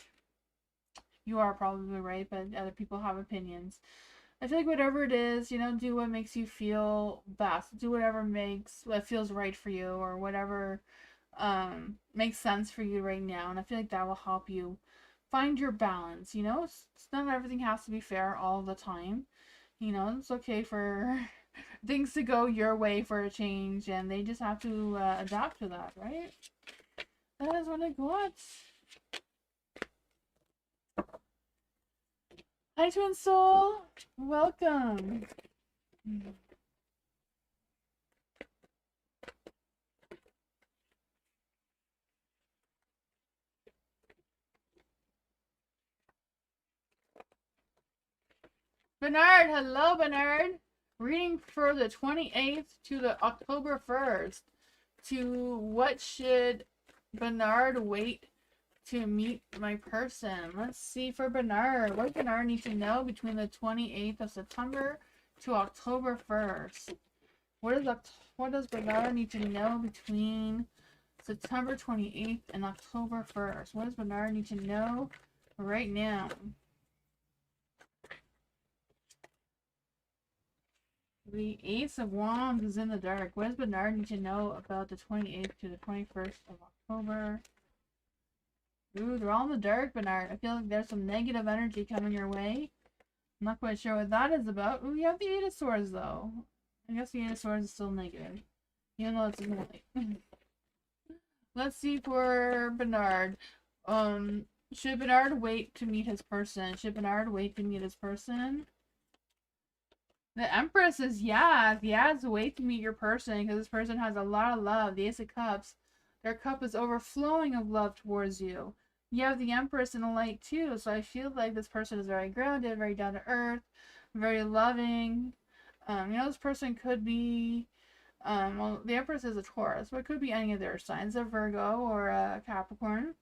You are probably right, but other people have opinions. I feel like whatever it is, do what makes you feel best. Do whatever what feels right for you, or whatever makes sense for you right now. And I feel like that will help you find your balance. Not everything has to be fair all the time. It's okay for things to go your way for a change, and they just have to adapt to that, right? That is what I got. Hi, Twin Soul. Welcome. Bernard, hello, Bernard. Reading for the 28th to the October 1st. To what should Bernard wait to meet my person? Let's see for Bernard. What does Bernard need to know between the 28th of September to October 1st? What does Bernard need to know between September 28th and October 1st? What does Bernard need to know right now? The Ace of Wands is in the dark. What does Bernard need to know about the 28th to the 21st of October? Ooh, they're all in the dark, Bernard. I feel like there's some negative energy coming your way. I'm not quite sure what that is about. Ooh, you have the Eight of Swords, though. I guess the Eight of Swords is still negative. Even though it's in the light. Let's see for Bernard. Should Bernard wait to meet his person? Should Bernard wait to meet his person? The Empress is yes, wait to meet your person because this person has a lot of love. The Ace of Cups, their cup is overflowing of love towards you. You have the Empress in the light too, so I feel like this person is very grounded, very down to earth, very loving. This person could be, well, the Empress is a Taurus, but it could be any of their signs, a Virgo or a Capricorn.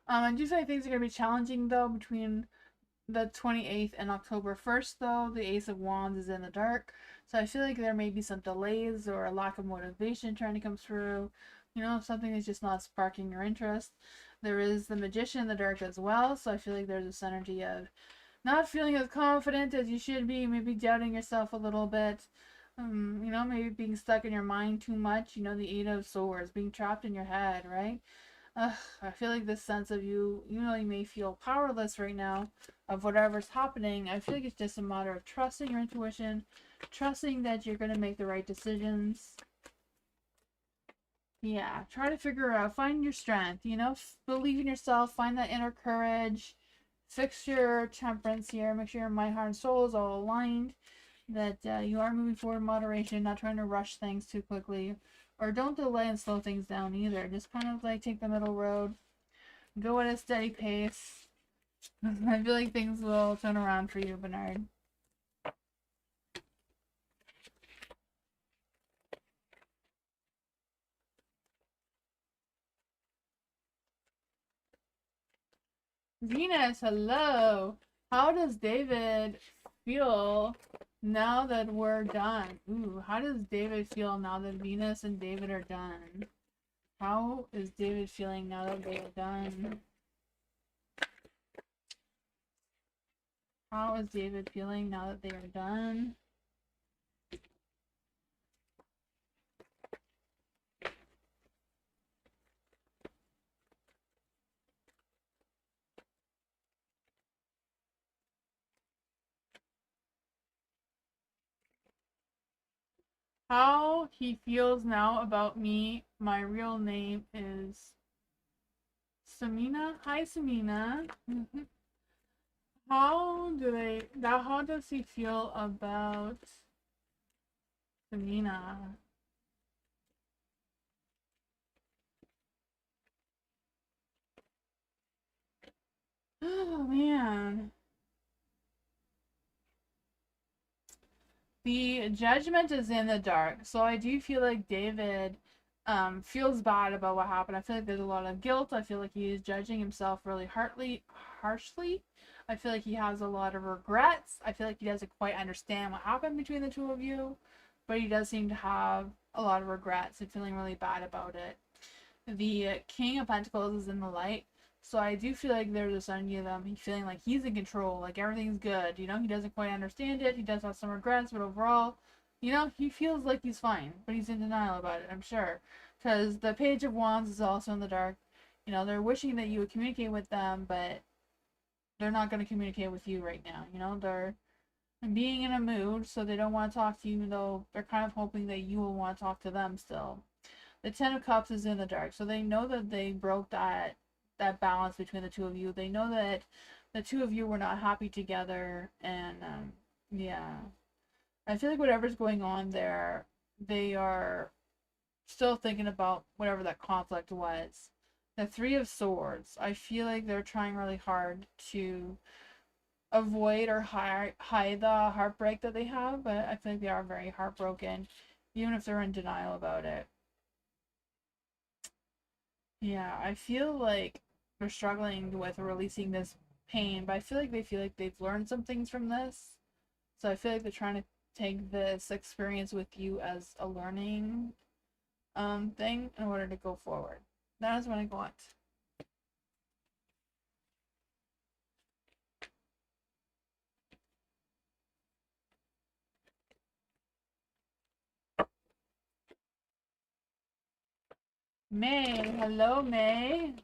I do feel like things are going to be challenging though between the 28th and October 1st, though. The Ace of Wands is in the dark, so I feel like there may be some delays or a lack of motivation trying to come through. Something is just not sparking your interest. There is the Magician in the dark as well, so I feel like there's this energy of not feeling as confident as you should be, maybe doubting yourself a little bit. Maybe being stuck in your mind too much. The Eight of Swords, being trapped in your head, right? I feel like this sense of you may feel powerless right now of whatever's happening. I feel like it's just a matter of trusting your intuition, trusting that you're going to make the right decisions. Yeah, try to figure out, find your strength, believe in yourself, find that inner courage, fix your temperance here, make sure your mind, heart, and soul is all aligned, that you are moving forward in moderation, not trying to rush things too quickly. Or don't delay and slow things down either. Just kind of like take the middle road. Go at a steady pace. I feel like things will turn around for you, Bernard. Venus, hello. How does David feel now that we're done? Ooh, how does David feel now that Venus and David are done? How is David feeling now that they are done? How is David feeling now that they are done? How he feels now about me. My real name is Samina. Hi, Samina. How does he feel about Samina? Oh, man. The Judgment is in the dark, so I do feel like David feels bad about what happened. I feel like there's a lot of guilt. I feel like he is judging himself really harshly. I feel like he has a lot of regrets. I feel like he doesn't quite understand what happened between the two of you, but he does seem to have a lot of regrets and feeling really bad about it. The King of Pentacles is in the light, so I do feel like there's this energy of them feeling like he's in control, like everything's good. He doesn't quite understand it. He does have some regrets, but overall, he feels like he's fine, but he's in denial about it, I'm sure. Because the Page of Wands is also in the dark. They're wishing that you would communicate with them, but they're not going to communicate with you right now. They're being in a mood, so they don't want to talk to you, though they're kind of hoping that you will want to talk to them still. The Ten of Cups is in the dark, so they know that they broke that balance between the two of you. They know that the two of you were not happy together, and yeah. I feel like whatever's going on there, they are still thinking about whatever that conflict was. The Three of Swords, I feel like they're trying really hard to avoid or hide the heartbreak that they have, but I feel like they are very heartbroken, even if they're in denial about it. Yeah, I feel like they're struggling with releasing this pain, but I feel like they've learned some things from this. So I feel like they're trying to take this experience with you as a learning thing in order to go forward. That is what I got. May, hello May.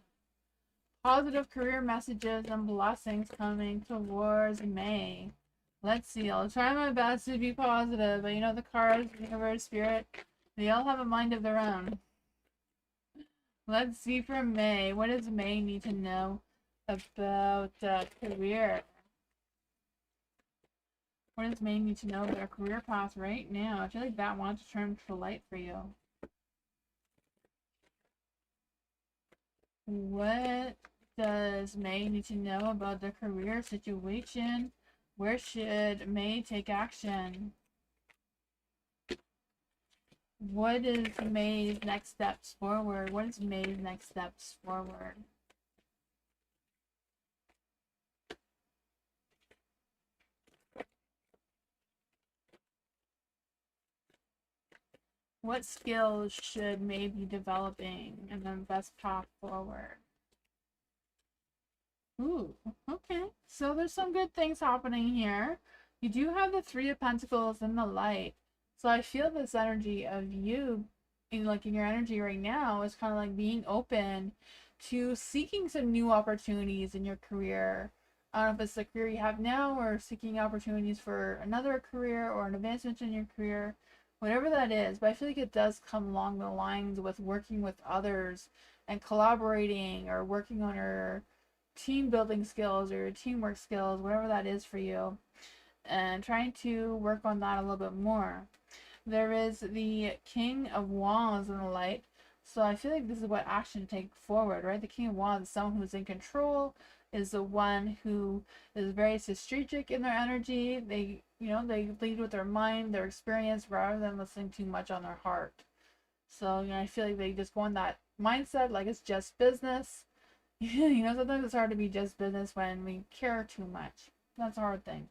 Positive career messages and blessings coming towards May. Let's see, I'll try my best to be positive, but you know the cards, universe, spirit, they all have a mind of their own. Let's see for May. What does May need to know about career? What does May need to know about their career path right now? I feel like that wants to turn to light for you. What does May need to know about their career situation? Where should May take action? What is May's next steps forward? What is May's next steps forward? What skills should May be developing and then best path forward? Ooh, okay. So there's some good things happening here. You do have the Three of Pentacles in the light. So I feel this energy of you, in your energy right now is kind of like being open to seeking some new opportunities in your career. I don't know if it's the career you have now or seeking opportunities for another career or an advancement in your career, whatever that is. But I feel like it does come along the lines with working with others and collaborating or working on your team building skills or your teamwork skills, whatever that is for you, and trying to work on that a little bit more. There is the King of Wands in the light. So I feel like this is what action to take forward, right? The King of Wands is someone who's in control, is the one who is very strategic in their energy. They, they lead with their mind, their experience, rather than listening too much on their heart. So, I feel like they just go on that mindset, like it's just business. Sometimes it's hard to be just business when we care too much. That's a hard thing.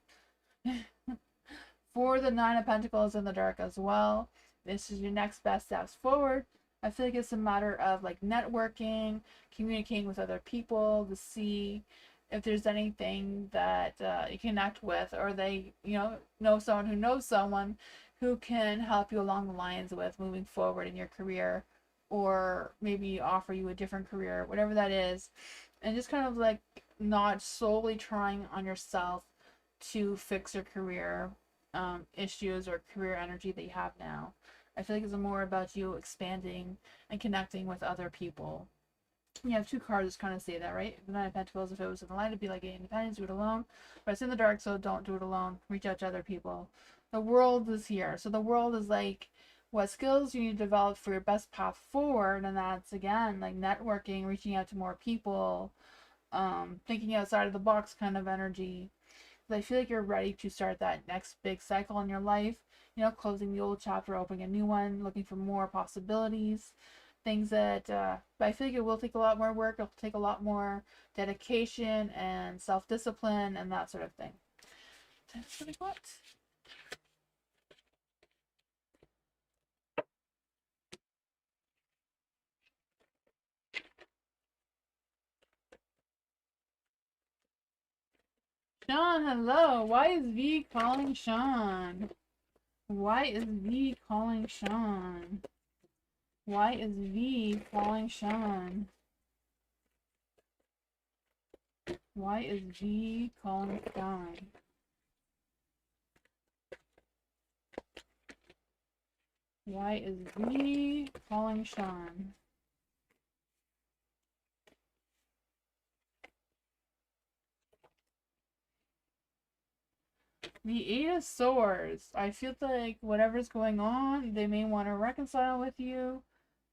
For the Nine of Pentacles in the dark as well, this is your next best steps forward. I feel like it's a matter of like networking, communicating with other people to see if there's anything that you connect with, or they, know someone who knows someone who can help you along the lines with moving forward in your career, or maybe offer you a different career, whatever that is. And just kind of like not solely trying on yourself to fix your career issues or career energy that you have now. I feel like it's more about you expanding and connecting with other people. You have two cards that kind of say that, right? The Nine of Pentacles, if it was in the light, it'd be like independence, do it alone. But it's in the dark, so don't do it alone. Reach out to other people. The world is here. So the world is like what skills you need to develop for your best path forward. And that's, again, like networking, reaching out to more people, thinking outside of the box kind of energy. I feel like you're ready to start that next big cycle in your life. Closing the old chapter, opening a new one, looking for more possibilities, things that, but I feel like it will take a lot more work. It'll take a lot more dedication and self-discipline and that sort of thing. That's what I got. Sean, hello. Why is V calling Sean? Why is V calling Sean? Why is V calling Sean? Why is V calling Sean? Why is V calling Sean? The Eight of Swords. I feel like whatever's going on, they may want to reconcile with you.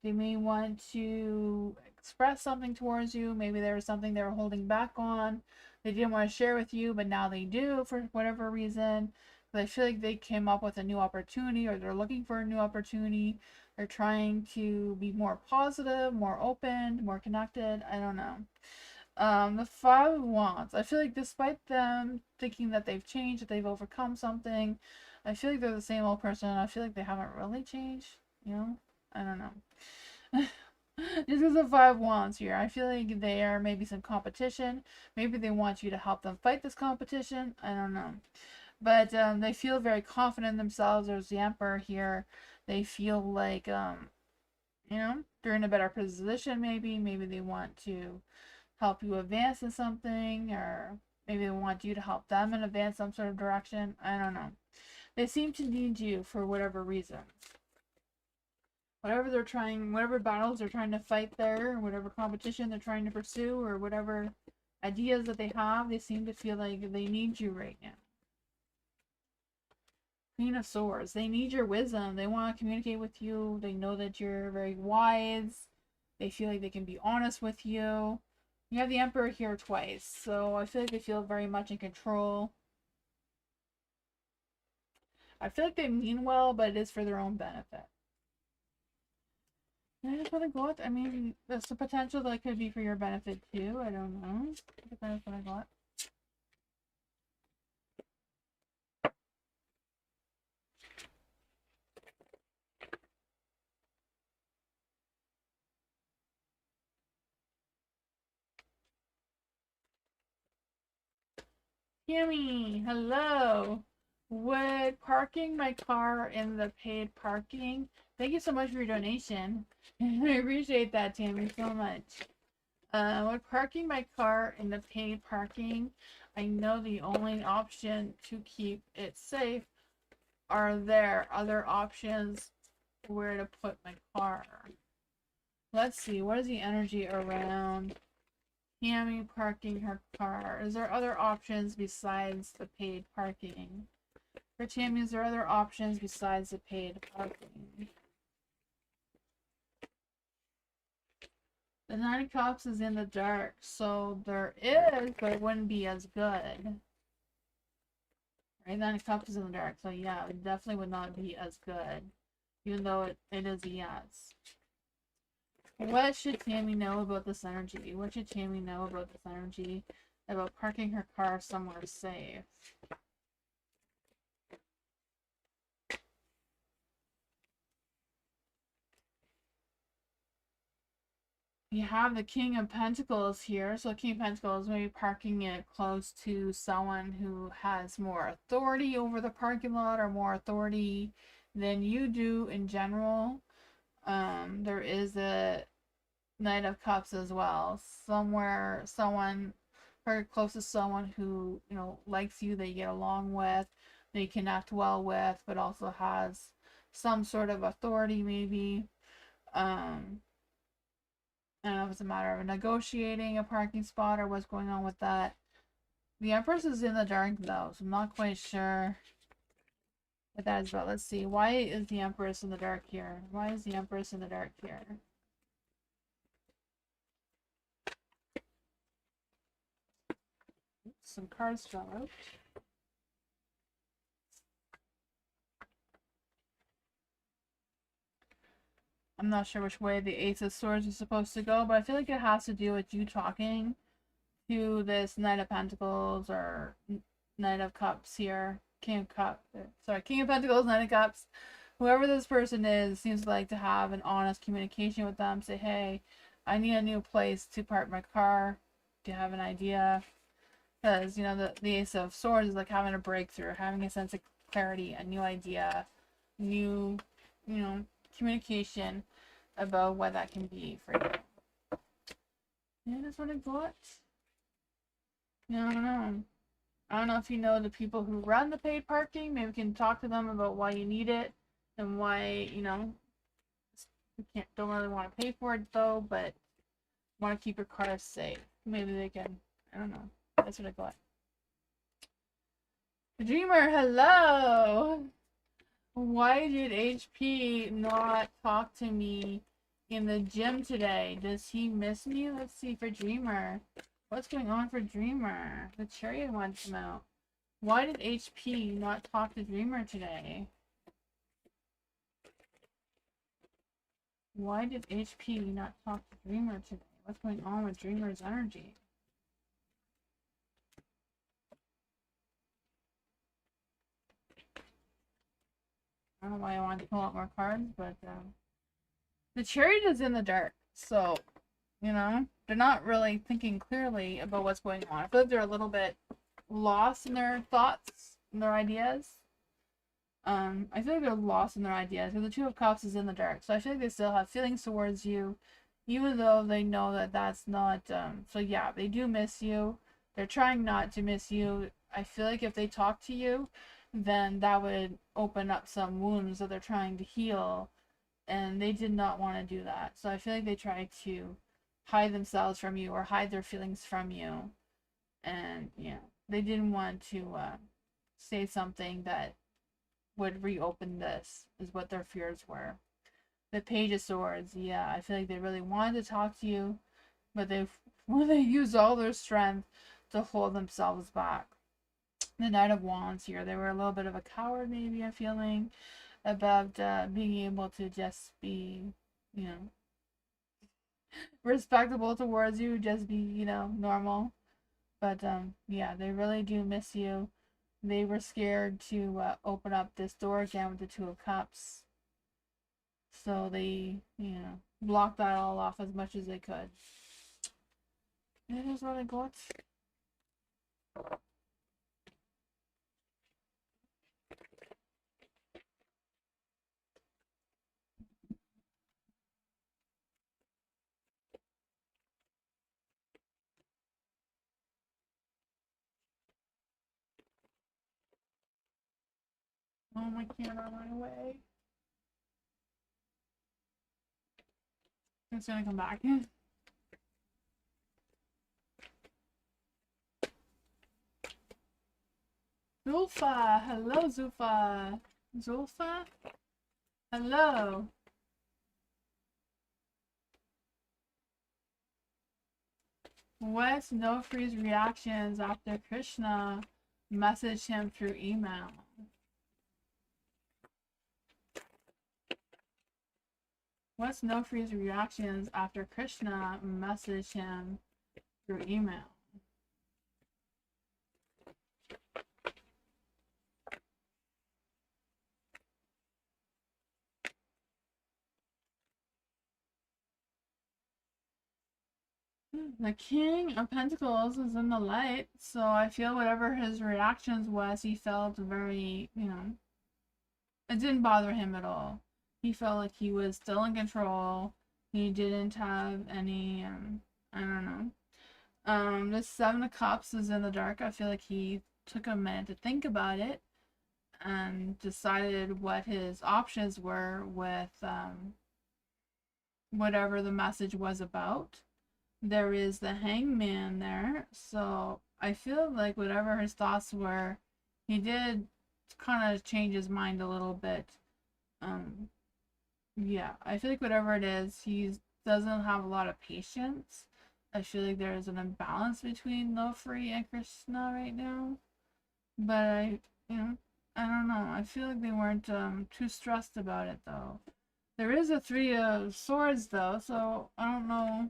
They may want to express something towards you. Maybe there was something they were holding back on. They didn't want to share with you, but now they do for whatever reason. But I feel like they came up with a new opportunity, or they're looking for a new opportunity. They're trying to be more positive, more open, more connected. I don't know. The Five of Wands. I feel like despite them thinking that they've changed, that they've overcome something, I feel like they're the same old person. I feel like they haven't really changed, I don't know. Just because the Five of Wands here, I feel like they are maybe some competition. Maybe they want you to help them fight this competition. I don't know. But they feel very confident in themselves. There's the Emperor here. They feel like You know, they're in a better position maybe. Maybe they want to help you advance in something, or maybe they want you to help them in advance some sort of direction. I don't know. They seem to need you for whatever reason. Whatever they're trying, whatever battles they're trying to fight there, or whatever competition they're trying to pursue, or whatever ideas that they have, they seem to feel like they need you right now. Queen of Swords. They need your wisdom. They want to communicate with you. They know that you're very wise. They feel like they can be honest with you. You have the Emperor here twice, so I feel like they feel very much in control. I feel like they mean well, but it is for their own benefit. I just want to go with, I mean, there's the potential that it could be for your benefit too. I don't know. Depends what I got. Yummy, hello. Would parking my car in the paid parking? Thank you so much for your donation. I appreciate that, Tammy, so much. Would parking my car in the paid parking? I know the only option to keep it safe. Are there other options where to put my car? Let's see, what is the energy around Tammy parking her car? Is there other options besides the paid parking? For Tammy, is there other options besides the paid parking? The 9 of Cups is in the dark, so there is, but it wouldn't be as good. Right, 9 of Cups is in the dark, so yeah, it definitely would not be as good. Even though it is a yes. What should Tammy know about this energy? What should Tammy know about this energy? About parking her car somewhere safe? You have the King of Pentacles here. So King of Pentacles, maybe parking it close to someone who has more authority over the parking lot, or more authority than you do in general. There is a Knight of Cups as well. Somewhere, someone very close to someone who, you know, likes you, they get along with, they connect well with, but also has some sort of authority maybe. I don't know if it's a matter of negotiating a parking spot or what's going on with that. The Empress is in the dark though, so I'm not quite sure what that is about. Let's see. Why is the Empress in the dark here? Why is the Empress in the dark here? Oops, some cards fell out. I'm not sure which way the Ace of Swords is supposed to go, but I feel like it has to do with you talking to this Knight of Pentacles or Knight of Cups here. King of Cups. Sorry, King of Pentacles, Knight of Cups. Whoever this person is seems to like to have an honest communication with them. Say, hey, I need a new place to park my car. Do you have an idea? Because, you know, the Ace of Swords is like having a breakthrough, having a sense of clarity, a new idea, new, you know, communication about what that can be for you. Yeah, that's what I got. No, I don't know. I don't know if you know the people who run the paid parking. Maybe we can talk to them about why you need it and why, you know, you don't really want to pay for it though, but want to keep your car safe. Maybe they can. I don't know. That's what I got. Dreamer, hello. Why did HP not talk to me in the gym today? Does he miss me? Let's see for Dreamer. What's going on for Dreamer? The Chariot wants him out. Why did HP not talk to Dreamer today? Why did HP not talk to Dreamer today? What's going on with Dreamer's energy? I don't know why I wanted to pull out more cards, but the Chariot is in the dark, so, you know, they're not really thinking clearly about what's going on. I feel like they're a little bit lost in their thoughts and their ideas. I feel like they're lost in their ideas because the Two of Cups is in the dark. So I feel like they still have feelings towards you, even though they know that that's not. So yeah, they do miss you. They're trying not to miss you. I feel like if they talk to you, then that would open up some wounds that they're trying to heal, and they did not want to do that. So I feel like they tried to hide themselves from you or hide their feelings from you, and yeah, they didn't want to say something that would reopen this, is what their fears were. The Page of Swords, yeah, I feel like they really wanted to talk to you, but they used all their strength to hold themselves back. The Knight of Wands here, they were a little bit of a coward, maybe, I'm feeling, about being able to just be, you know, respectable towards you, just be, normal. But yeah, they really do miss you. They were scared to open up this door again with the Two of Cups. So they, blocked that all off as much as they could. It is what I got. Oh, my camera ran away. It's gonna come back. Zulfa! Hello, Zulfa! Zulfa? Hello! What's Nofri's reactions after Krishna messaged him through email? What's Nofri's reactions after Krishna messaged him through email? The King of Pentacles is in the light, so I feel whatever his reactions was, he felt very, it didn't bother him at all. He felt like he was still in control. He didn't have any, I don't know. The Seven of Cups is in the dark. I feel like he took a minute to think about it and decided what his options were with whatever the message was about. There is the Hangman there, so I feel like whatever his thoughts were, he did kind of change his mind a little bit. Yeah, I feel like whatever it is, he doesn't have a lot of patience. I feel like there is an imbalance between Nofri and Krishna right now, but I don't know. I feel like they weren't too stressed about it though. There is a Three of Swords though, so I don't know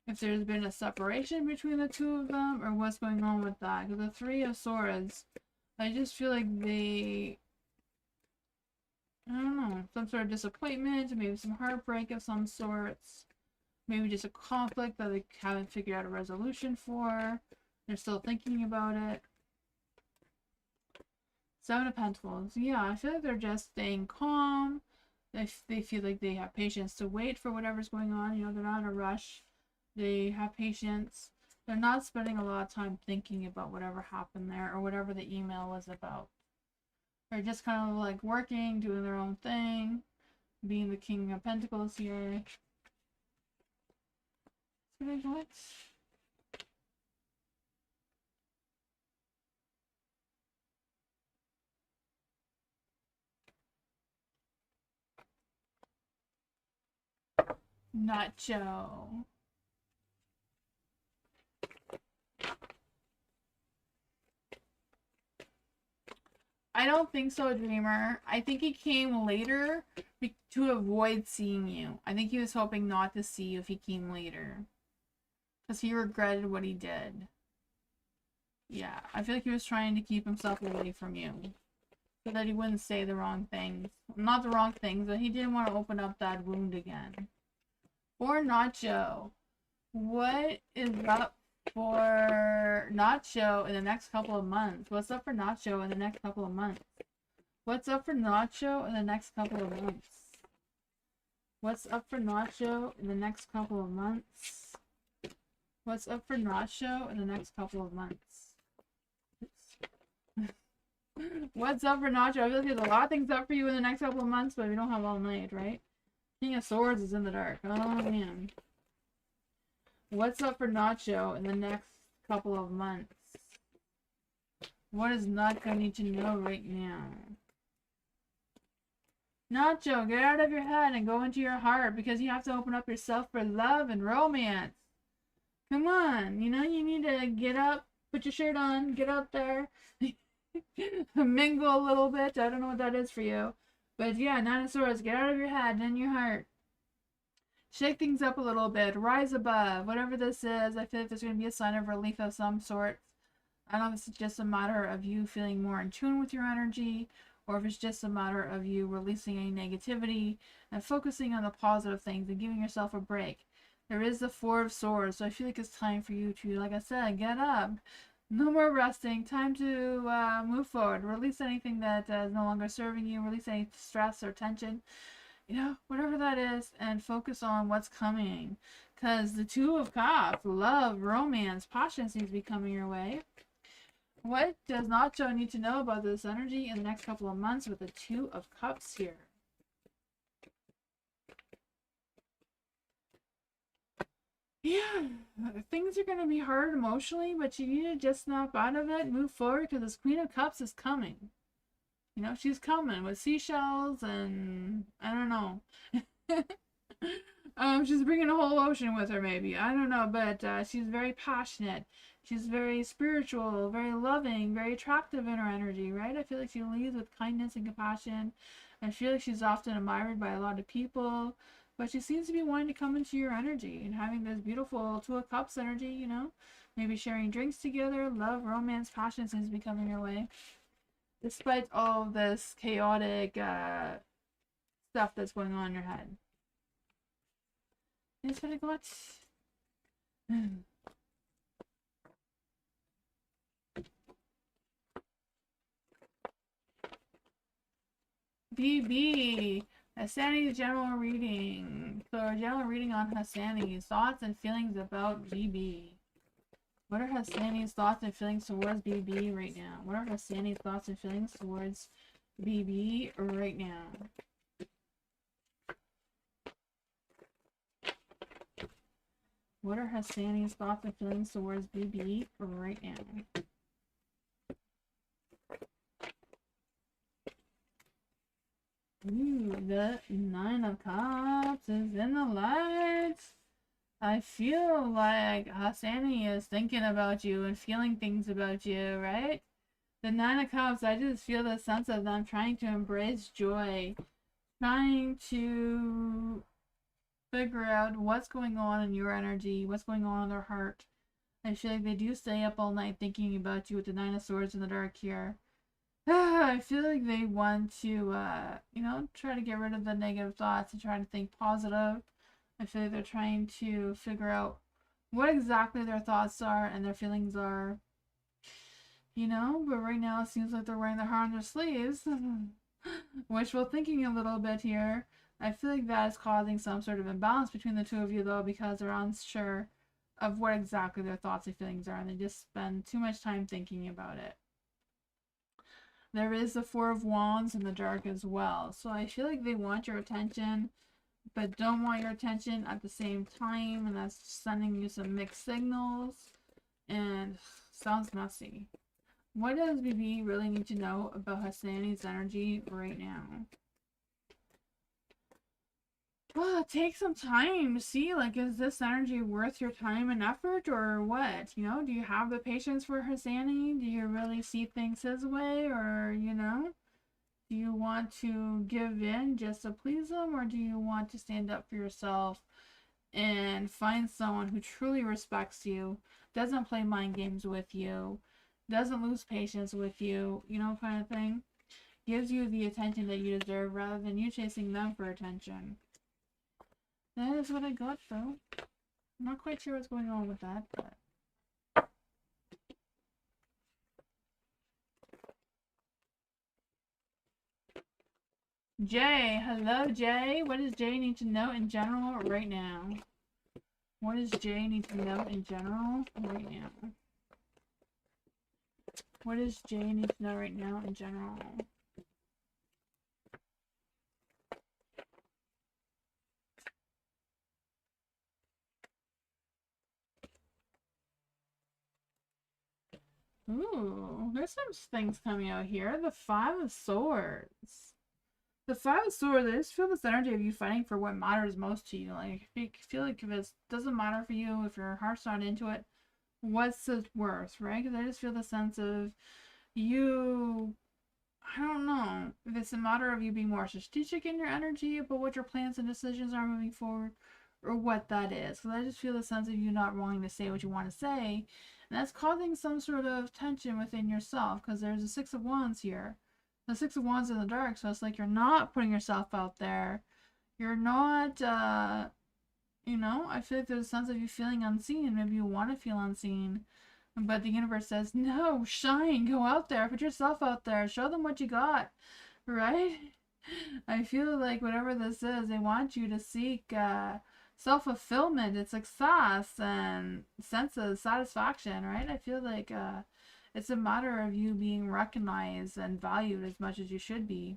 if there's been a separation between the two of them or what's going on with that. Because the Three of Swords, I just feel like they, I don't know, some sort of disappointment, maybe some heartbreak of some sorts, maybe just a conflict that they haven't figured out a resolution for. They're still thinking about it. Seven of Pentacles, yeah, I feel like they're just staying calm. They feel like they have patience to wait for whatever's going on. They're not in a rush. They have patience. They're not spending a lot of time thinking about whatever happened there or whatever the email was about. They're just kind of like working, doing their own thing, being the King of Pentacles here. What? Nacho. I don't think so, Dreamer. I think he came later to avoid seeing you. I think he was hoping not to see you if he came later. Because he regretted what he did. Yeah, I feel like he was trying to keep himself away from you. So that he wouldn't say the wrong things. Not the wrong things, but he didn't want to open up that wound again. Or Nacho. What is up for Nacho in the next couple of months? What's up for Nacho in the next couple of months? What's up for Nacho in the next couple of months? What's up for Nacho in the next couple of months? What's up for Nacho in the next couple of months? What's up for Nacho? I feel like there's a lot of things up for you in the next couple of months, but we don't have all night, right? King of Swords is in the dark. Oh, man. What's up for Nacho in the next couple of months? What does Nacho need to know right now? Nacho, get out of your head and go into your heart, because you have to open up yourself for love and romance. Come on, you know, you need to get up, put your shirt on, get out there, mingle a little bit. I don't know what that is for you. But yeah, Nine of Swords, get out of your head and in your heart. Shake things up a little bit, rise above, whatever this is. I feel like there's going to be a sign of relief of some sort. I don't know if it's just a matter of you feeling more in tune with your energy, or if it's just a matter of you releasing any negativity and focusing on the positive things and giving yourself a break. There is the Four of Swords, so I feel like it's time for you to, like I said, get up. No more resting. Time to move forward. Release anything that is no longer serving you. Release any stress or tension. You know, whatever that is, and focus on what's coming. Because the Two of Cups, love, romance, passion seems to be coming your way. What does Nacho need to know about this energy in the next couple of months with the Two of Cups here? Yeah, things are going to be hard emotionally, but you need to just snap out of it, move forward, because this Queen of Cups is coming. You know, she's coming with seashells and I don't know. She's bringing a whole ocean with her, maybe. I don't know, but she's very passionate. She's very spiritual, very loving, very attractive in her energy, right? I feel like she leads with kindness and compassion. I feel like she's often admired by a lot of people, but she seems to be wanting to come into your energy and having this beautiful Two of Cups energy, you know? Maybe sharing drinks together, love, romance, passion seems to be coming your way. Despite all this chaotic stuff that's going on in your head. That's what I got. BB, Hassani's general reading. So our general reading on Hassani's thoughts and feelings about BB. What are Hassani's thoughts and feelings towards BB right now? What are Hassani's thoughts and feelings towards BB right now? What are Hassani's thoughts and feelings towards BB right now? Ooh, the Nine of Cups is in the lights. I feel like Hassani is thinking about you and feeling things about you, right? The Nine of Cups, I just feel the sense of them trying to embrace joy, trying to figure out what's going on in your energy, what's going on in their heart. I feel like they do stay up all night thinking about you with the Nine of Swords in the dark here. I feel like they want to, you know, try to get rid of the negative thoughts and try to think positive. I feel like they're trying to figure out what exactly their thoughts are and their feelings are. You know, but right now it seems like they're wearing their heart on their sleeves. Wishful thinking a little bit here. I feel like that is causing some sort of imbalance between the two of you, though, because they're unsure of what exactly their thoughts and feelings are, and they just spend too much time thinking about it. There is the Four of Wands in the dark as well, so I feel like they want your attention, but don't want your attention at the same time, and that's sending you some mixed signals, and sounds messy. What does BB really need to know about Hassani's energy right now? Well, take some time to see, like, is this energy worth your time and effort, or what? You know, do you have the patience for Hassani? Do you really see things his way, or, you know, do you want to give in just to please him, or do you want to stand up for yourself and find someone who truly respects you, doesn't play mind games with you, doesn't lose patience with you, you know, kind of thing? Gives you the attention that you deserve rather than you chasing them for attention. That is what I got, though. I'm not quite sure what's going on with that, but... Jay, hello Jay. What does Jay need to know in general right now? What does Jay need to know in general right now? What does Jay need to know right now in general? Ooh, there's some things coming out here. The Five of Swords. The Five of Swords, I just feel this energy of you fighting for what matters most to you. Like, I feel like if it doesn't matter for you, if your heart's not into it, what's it worth, right? Because I just feel the sense of you, I don't know, if it's a matter of you being more strategic in your energy about what your plans and decisions are moving forward, or what that is. Because I just feel the sense of you not wanting to say what you want to say, and that's causing some sort of tension within yourself, because there's a Six of Wands here. The Six of Wands in the dark, so it's like you're not putting yourself out there. You're not, you know, I feel like there's a sense of you feeling unseen. Maybe you want to feel unseen. But the universe says, no, shine, go out there, put yourself out there, show them what you got, right? I feel like whatever this is, they want you to seek self-fulfillment and success and sense of satisfaction, right? I feel like it's a matter of you being recognized and valued as much as you should be.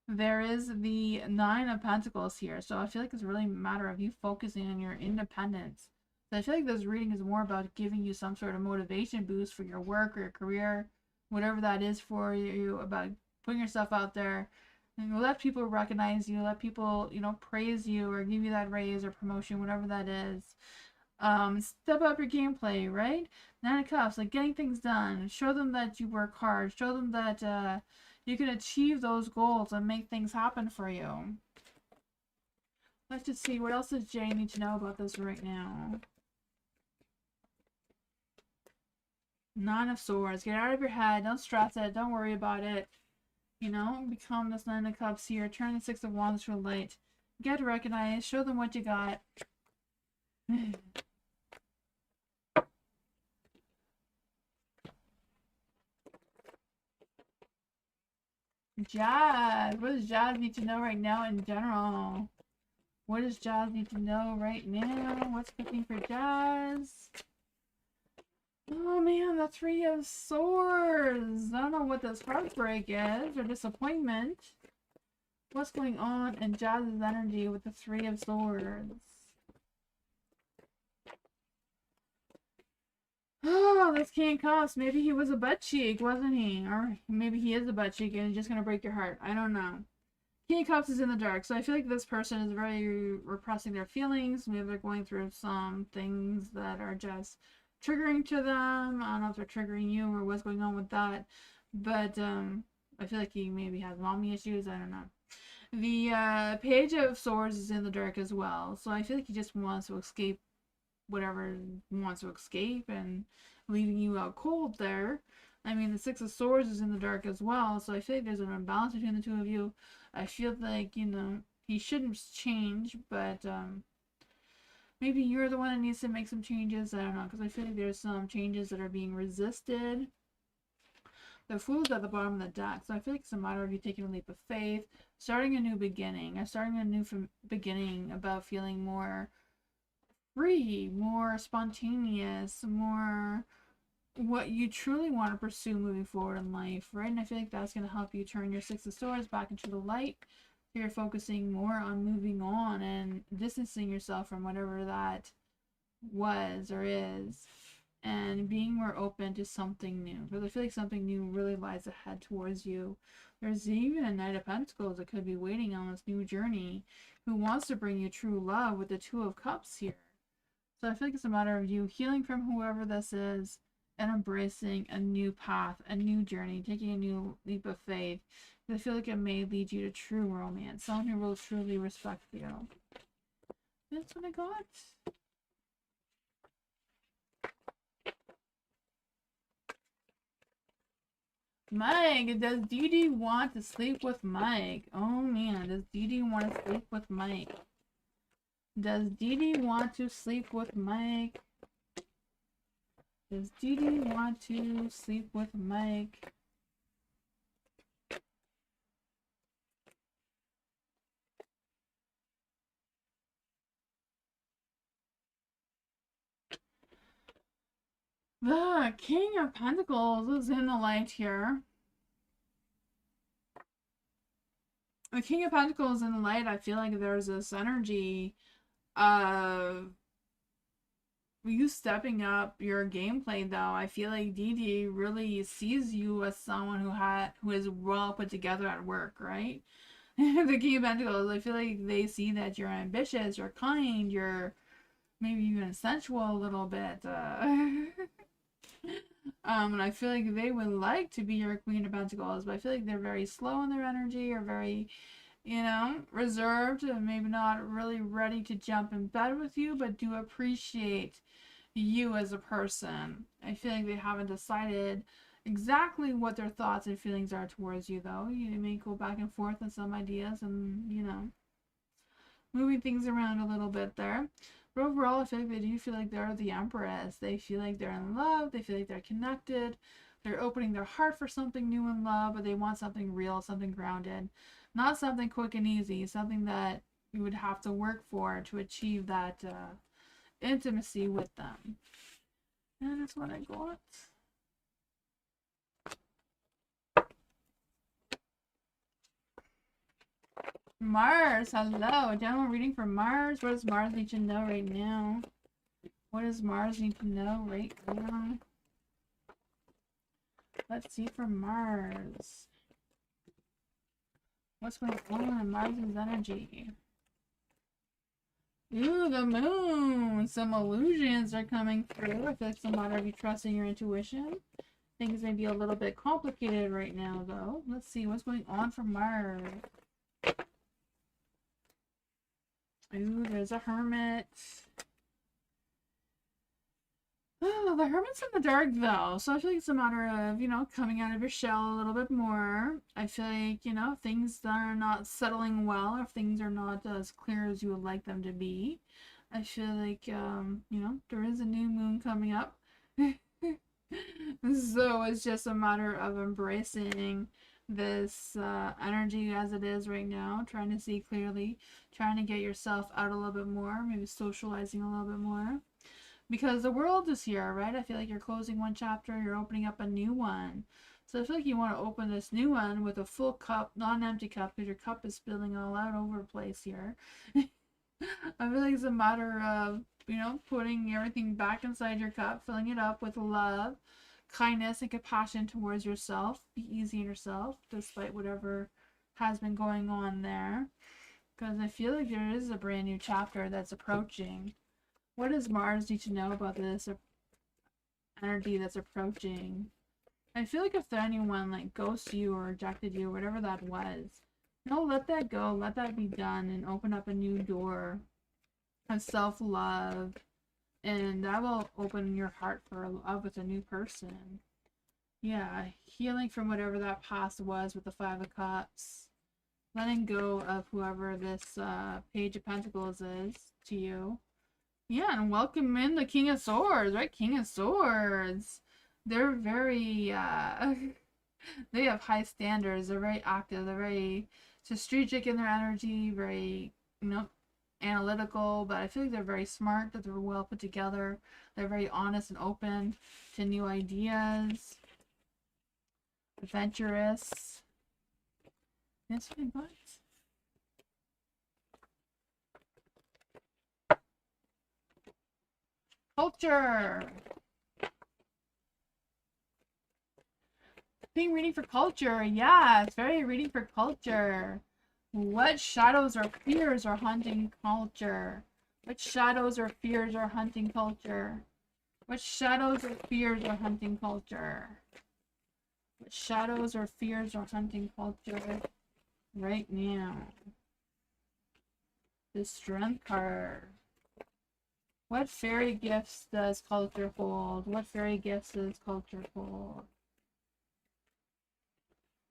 There is the Nine of Pentacles here, so I feel like it's really a matter of you focusing on your independence. So I feel like this reading is more about giving you some sort of motivation boost for your work or your career, whatever that is for you, about putting yourself out there and let people recognize you, let people, you know, praise you or give you that raise or promotion, whatever that is. Step up your gameplay, right? Nine of Cups, like getting things done. Show them that you work hard. Show them that you can achieve those goals and make things happen for you. Let's just see, what else does Jay need to know about this right now? Nine of Swords. Get out of your head. Don't stress it. Don't worry about it. You know, become this Nine of Cups here. Turn the Six of Wands to a light. Get recognized. Show them what you got. Jazz. What does Jazz need to know right now in general? What does Jazz need to know right now? What's cooking for Jazz? Oh man, the Three of Swords. I don't know what this heartbreak is or disappointment. What's going on in Jazz's energy with the Three of Swords? Oh, this King of Cups. Maybe he was a butt cheek, wasn't he? Or maybe he is a butt cheek and he's just gonna break your heart. I don't know. King of Cups is in the dark, so I feel like this person is very repressing their feelings. Maybe they're going through some things that are just triggering to them. I don't know if they're triggering you or what's going on with that. But I feel like he maybe has mommy issues. I don't know. The Page of Swords is in the dark as well, so I feel like he just wants to escape whatever wants to escape and leaving you out cold there. I mean, the Six of Swords is in the dark as well, so I feel like there's an imbalance between the two of you. I feel like, you know, he shouldn't change, but maybe you're the one that needs to make some changes. I don't know, because I feel like there's some changes that are being resisted. The Fool's at the bottom of the deck, so I feel like it's a matter of you taking a leap of faith, starting a new beginning. I'm starting a new beginning about feeling more free, more spontaneous, more what you truly want to pursue moving forward in life, right? And I feel like that's going to help you turn your Six of Swords back into the light. So you're focusing more on moving on and distancing yourself from whatever that was or is, and being more open to something new. Because I feel like something new really lies ahead towards you. There's even a Knight of Pentacles that could be waiting on this new journey, who wants to bring you true love with the Two of Cups here. So I feel like it's a matter of you healing from whoever this is and embracing a new path, a new journey, taking a new leap of faith. I feel like it may lead you to true romance, someone who will truly respect you. That's what I got. Mike, does Dee Dee want to sleep with Mike? Oh man, does Dee Dee want to sleep with Mike? Does Dee Dee want to sleep with Mike? Does Dee Dee want to sleep with Mike? The King of Pentacles is in the light here. The King of Pentacles in the light, I feel like there's this energy of you stepping up your gameplay, though. I feel like Dee really sees you as someone who is well put together at work, right? The King of Pentacles, I feel like they see that you're ambitious, you're kind, you're maybe even sensual a little bit. And I feel like they would like to be your Queen of Pentacles, but I feel like they're very slow in their energy, or very, you know, reserved, and maybe not really ready to jump in bed with you, but do appreciate you as a person. I feel like they haven't decided exactly what their thoughts and feelings are towards you, though. You may go back and forth on some ideas and, you know, moving things around a little bit there. But overall, I feel like they do feel like they're the Empress. They feel like they're in love. They feel like they're connected. They're opening their heart for something new in love, but they want something real, something grounded. Not something quick and easy, something that you would have to work for to achieve that intimacy with them. And that's what I got. Mars, hello. General reading for Mars. What does Mars need to know right now? What does Mars need to know right now? Let's see for Mars. What's going on in Mars' energy? Ooh, the moon! Some illusions are coming through. I feel like some of you trusting your intuition. Things may be a little bit complicated right now, though. Let's see what's going on for Mars. Ooh, there's a hermit. Oh, the hermit's in the dark, though, so I feel like it's a matter of, you know, coming out of your shell a little bit more. I feel like, you know, things are not settling well, or things are not as clear as you would like them to be. I feel like, you know, there is a new moon coming up. So it's just a matter of embracing this energy as it is right now, trying to see clearly, trying to get yourself out a little bit more, maybe socializing a little bit more. Because the world is here, right? I feel like you're closing one chapter, you're opening up a new one. So I feel like you want to open this new one with a full cup, not an empty cup, because your cup is spilling all out over the place here. I feel like it's a matter of, you know, putting everything back inside your cup, filling it up with love, kindness, and compassion towards yourself. Be easy on yourself, despite whatever has been going on there. Because I feel like there is a brand new chapter that's approaching. What does Mars need to know about this energy that's approaching? I feel like if anyone like ghosted you or rejected you, whatever that was, no, let that go, let that be done, and open up a new door of self-love, and that will open your heart for love with a new person. Yeah, healing from whatever that past was with the Five of Cups. Letting go of whoever this Page of Pentacles is to you. Yeah, and welcome in the King of Swords, right? King of Swords. They're very, they have high standards. They're very active. They're very strategic in their energy, very, you know, analytical, but I feel like they're very smart, that they're well put together. They're very honest and open to new ideas. Adventurous. That's what I got. Culture. Being reading for culture. Yeah, it's very reading for culture. What shadows or fears are haunting culture? What shadows or fears are hunting culture? What shadows or fears are hunting culture? What shadows or fears are hunting culture right now? The Strength card. What fairy gifts does culture hold? What fairy gifts does culture hold?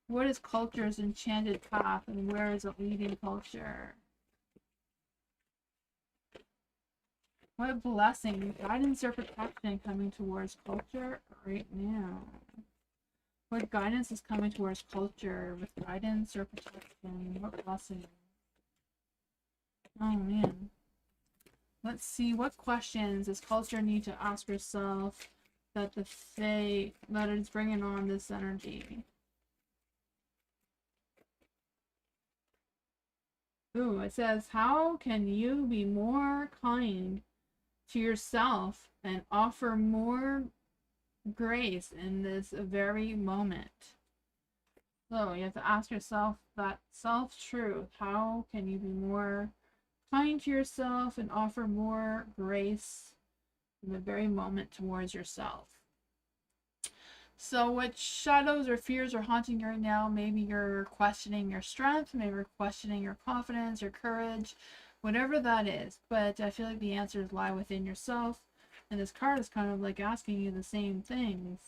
What is culture's enchanted path, and where is it leading culture? What blessing, guidance, or protection coming towards culture right now? What guidance is coming towards culture with guidance or protection? What blessing? Oh man. Let's see, what questions does culture need to ask herself that the Fae, that is bringing on this energy. Ooh, it says, how can you be more kind to yourself and offer more grace in this very moment? So you have to ask yourself that self-truth. How can you be more kind to yourself and offer more grace in the very moment towards yourself? So what shadows or fears are haunting you right now? Maybe you're questioning your strength, maybe you're questioning your confidence, your courage, whatever that is. But I feel like the answers lie within yourself. And this card is kind of like asking you the same things.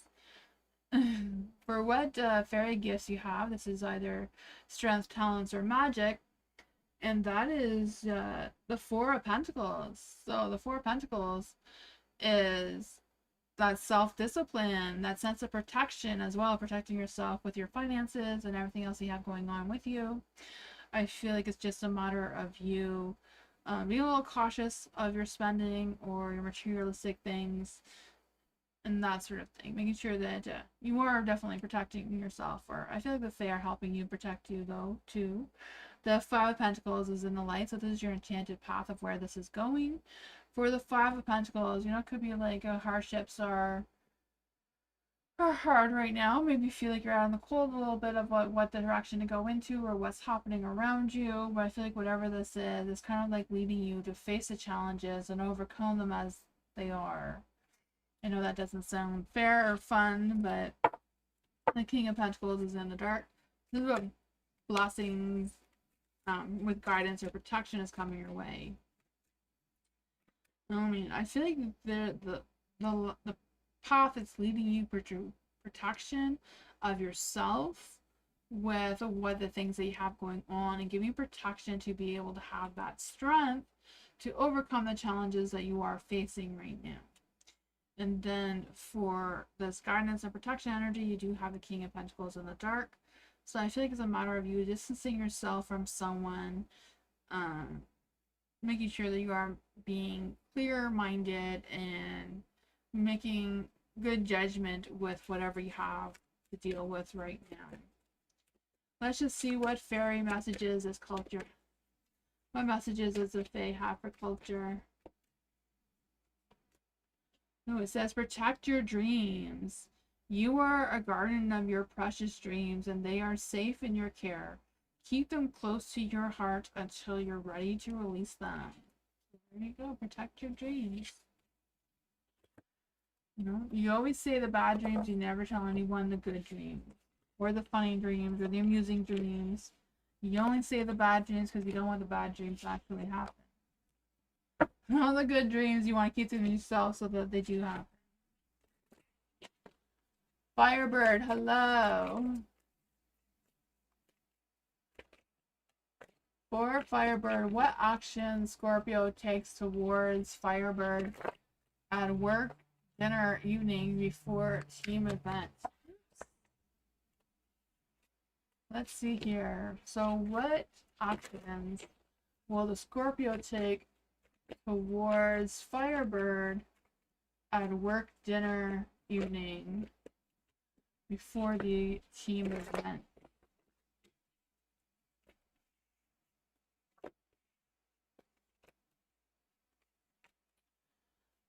For what fairy gifts you have, this is either strength, talents, or magic. And that is the Four of Pentacles. So the Four of Pentacles is that self-discipline, that sense of protection as well, protecting yourself with your finances and everything else you have going on with you. I feel like it's just a matter of you being a little cautious of your spending or your materialistic things and that sort of thing, making sure that you are definitely protecting yourself. Or I feel like the Fae are helping you protect you though too. The Five of Pentacles is in the light, so this is your enchanted path of where this is going. For the Five of Pentacles, you know, it could be like hardships are hard right now. Maybe you feel like you're out in the cold a little bit of what direction to go into or what's happening around you. But I feel like whatever this is, it's kind of like leading you to face the challenges and overcome them as they are. I know that doesn't sound fair or fun, but the King of Pentacles is in the dark. This is what blessings with guidance or protection is coming your way. I mean, I feel like the path that's leading you to protection of yourself with what the things that you have going on and giving you protection to be able to have that strength to overcome the challenges that you are facing right now. And then for this guidance and protection energy, you do have the King of Pentacles in the dark. So I feel like it's a matter of you distancing yourself from someone, making sure that you are being clear-minded and making good judgment with whatever you have to deal with right now. Let's just see what fairy messages is culture. What messages does the Fae have for culture? No, it says protect your dreams. You are a guardian of your precious dreams and they are safe in your care. Keep them close to your heart until you're ready to release them. There you go, protect your dreams. You know, you always say the bad dreams, you never tell anyone the good dreams. Or the funny dreams, or the amusing dreams. You only say the bad dreams because you don't want the bad dreams to actually happen. All the good dreams, you want to keep them to yourself so that they do happen. Firebird, hello. For Firebird, what action Scorpio takes towards Firebird at work, dinner, evening, before team events? Let's see here. So what actions will the Scorpio take towards Firebird at work, dinner, evening, before the team event?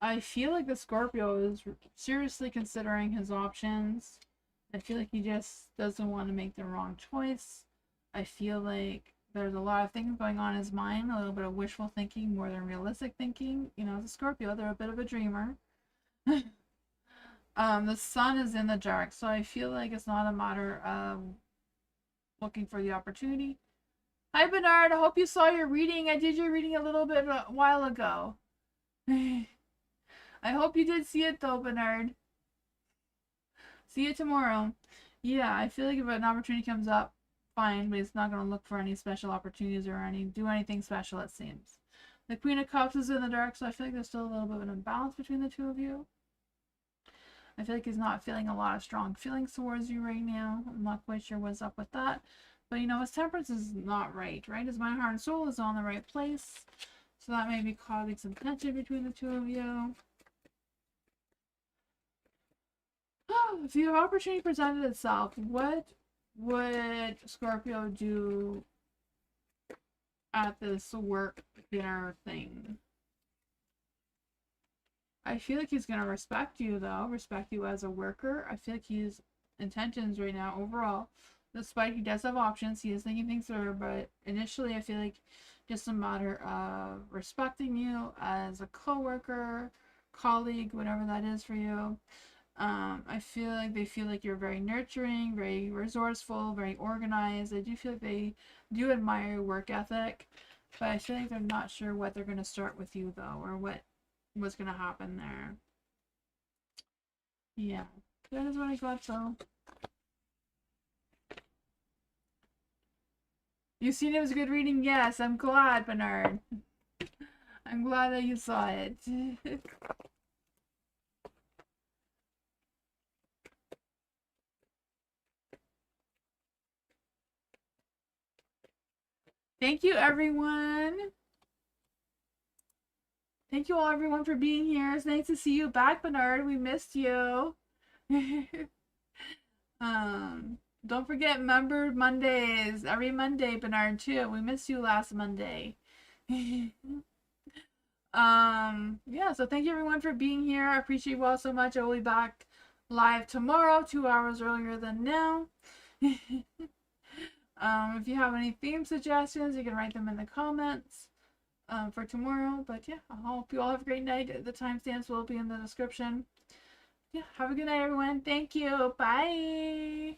I feel like the Scorpio is seriously considering his options. I feel like he just doesn't want to make the wrong choice. I feel like there's a lot of things going on in his mind, a little bit of wishful thinking more than realistic thinking. You know, as a Scorpio, they're a bit of a dreamer. The sun is in the dark, so I feel like it's not a matter of looking for the opportunity. Hi, Bernard. I hope you saw your reading. I did your reading a little bit a while ago. I hope you did see it, though, Bernard. See you tomorrow. Yeah, I feel like if an opportunity comes up, fine, but it's not going to look for any special opportunities or do anything special, it seems. The Queen of Cups is in the dark, so I feel like there's still a little bit of an imbalance between the two of you. I feel like he's not feeling a lot of strong feelings towards you right now. I'm not quite sure what's up with that. But, you know, his temperance is not right? His mind, heart, and soul is on the right place. So that may be causing some tension between the two of you. If you have opportunity presented itself, what would Scorpio do at this work dinner thing? I feel like he's gonna respect you though, respect you as a worker. I feel like his intentions right now overall, despite he does have options, he is thinking things through, but initially I feel like just a matter of respecting you as a co-worker, colleague, whatever that is for you. I feel like they feel like you're very nurturing, very resourceful, very organized. I do feel like they do admire your work ethic, but I feel like they're not sure what they're going to start with you though, or what's going to happen there. Yeah, that is what I got though. You seen it was a good reading? Yes, I'm glad, Bernard. I'm glad that you saw it. Thank you, everyone. Thank you all, everyone, for being here. It's nice to see you back, Bernard. We missed you. Don't forget Member Mondays. Every Monday, Bernard, too. We missed you last Monday. Yeah, so thank you, everyone, for being here. I appreciate you all so much. I will be back live tomorrow, 2 hours earlier than now. If you have any theme suggestions, you can write them in the comments for tomorrow. But yeah, I hope you all have a great night. The timestamps will be in the description. Yeah, have a good night, everyone. Thank you. Bye.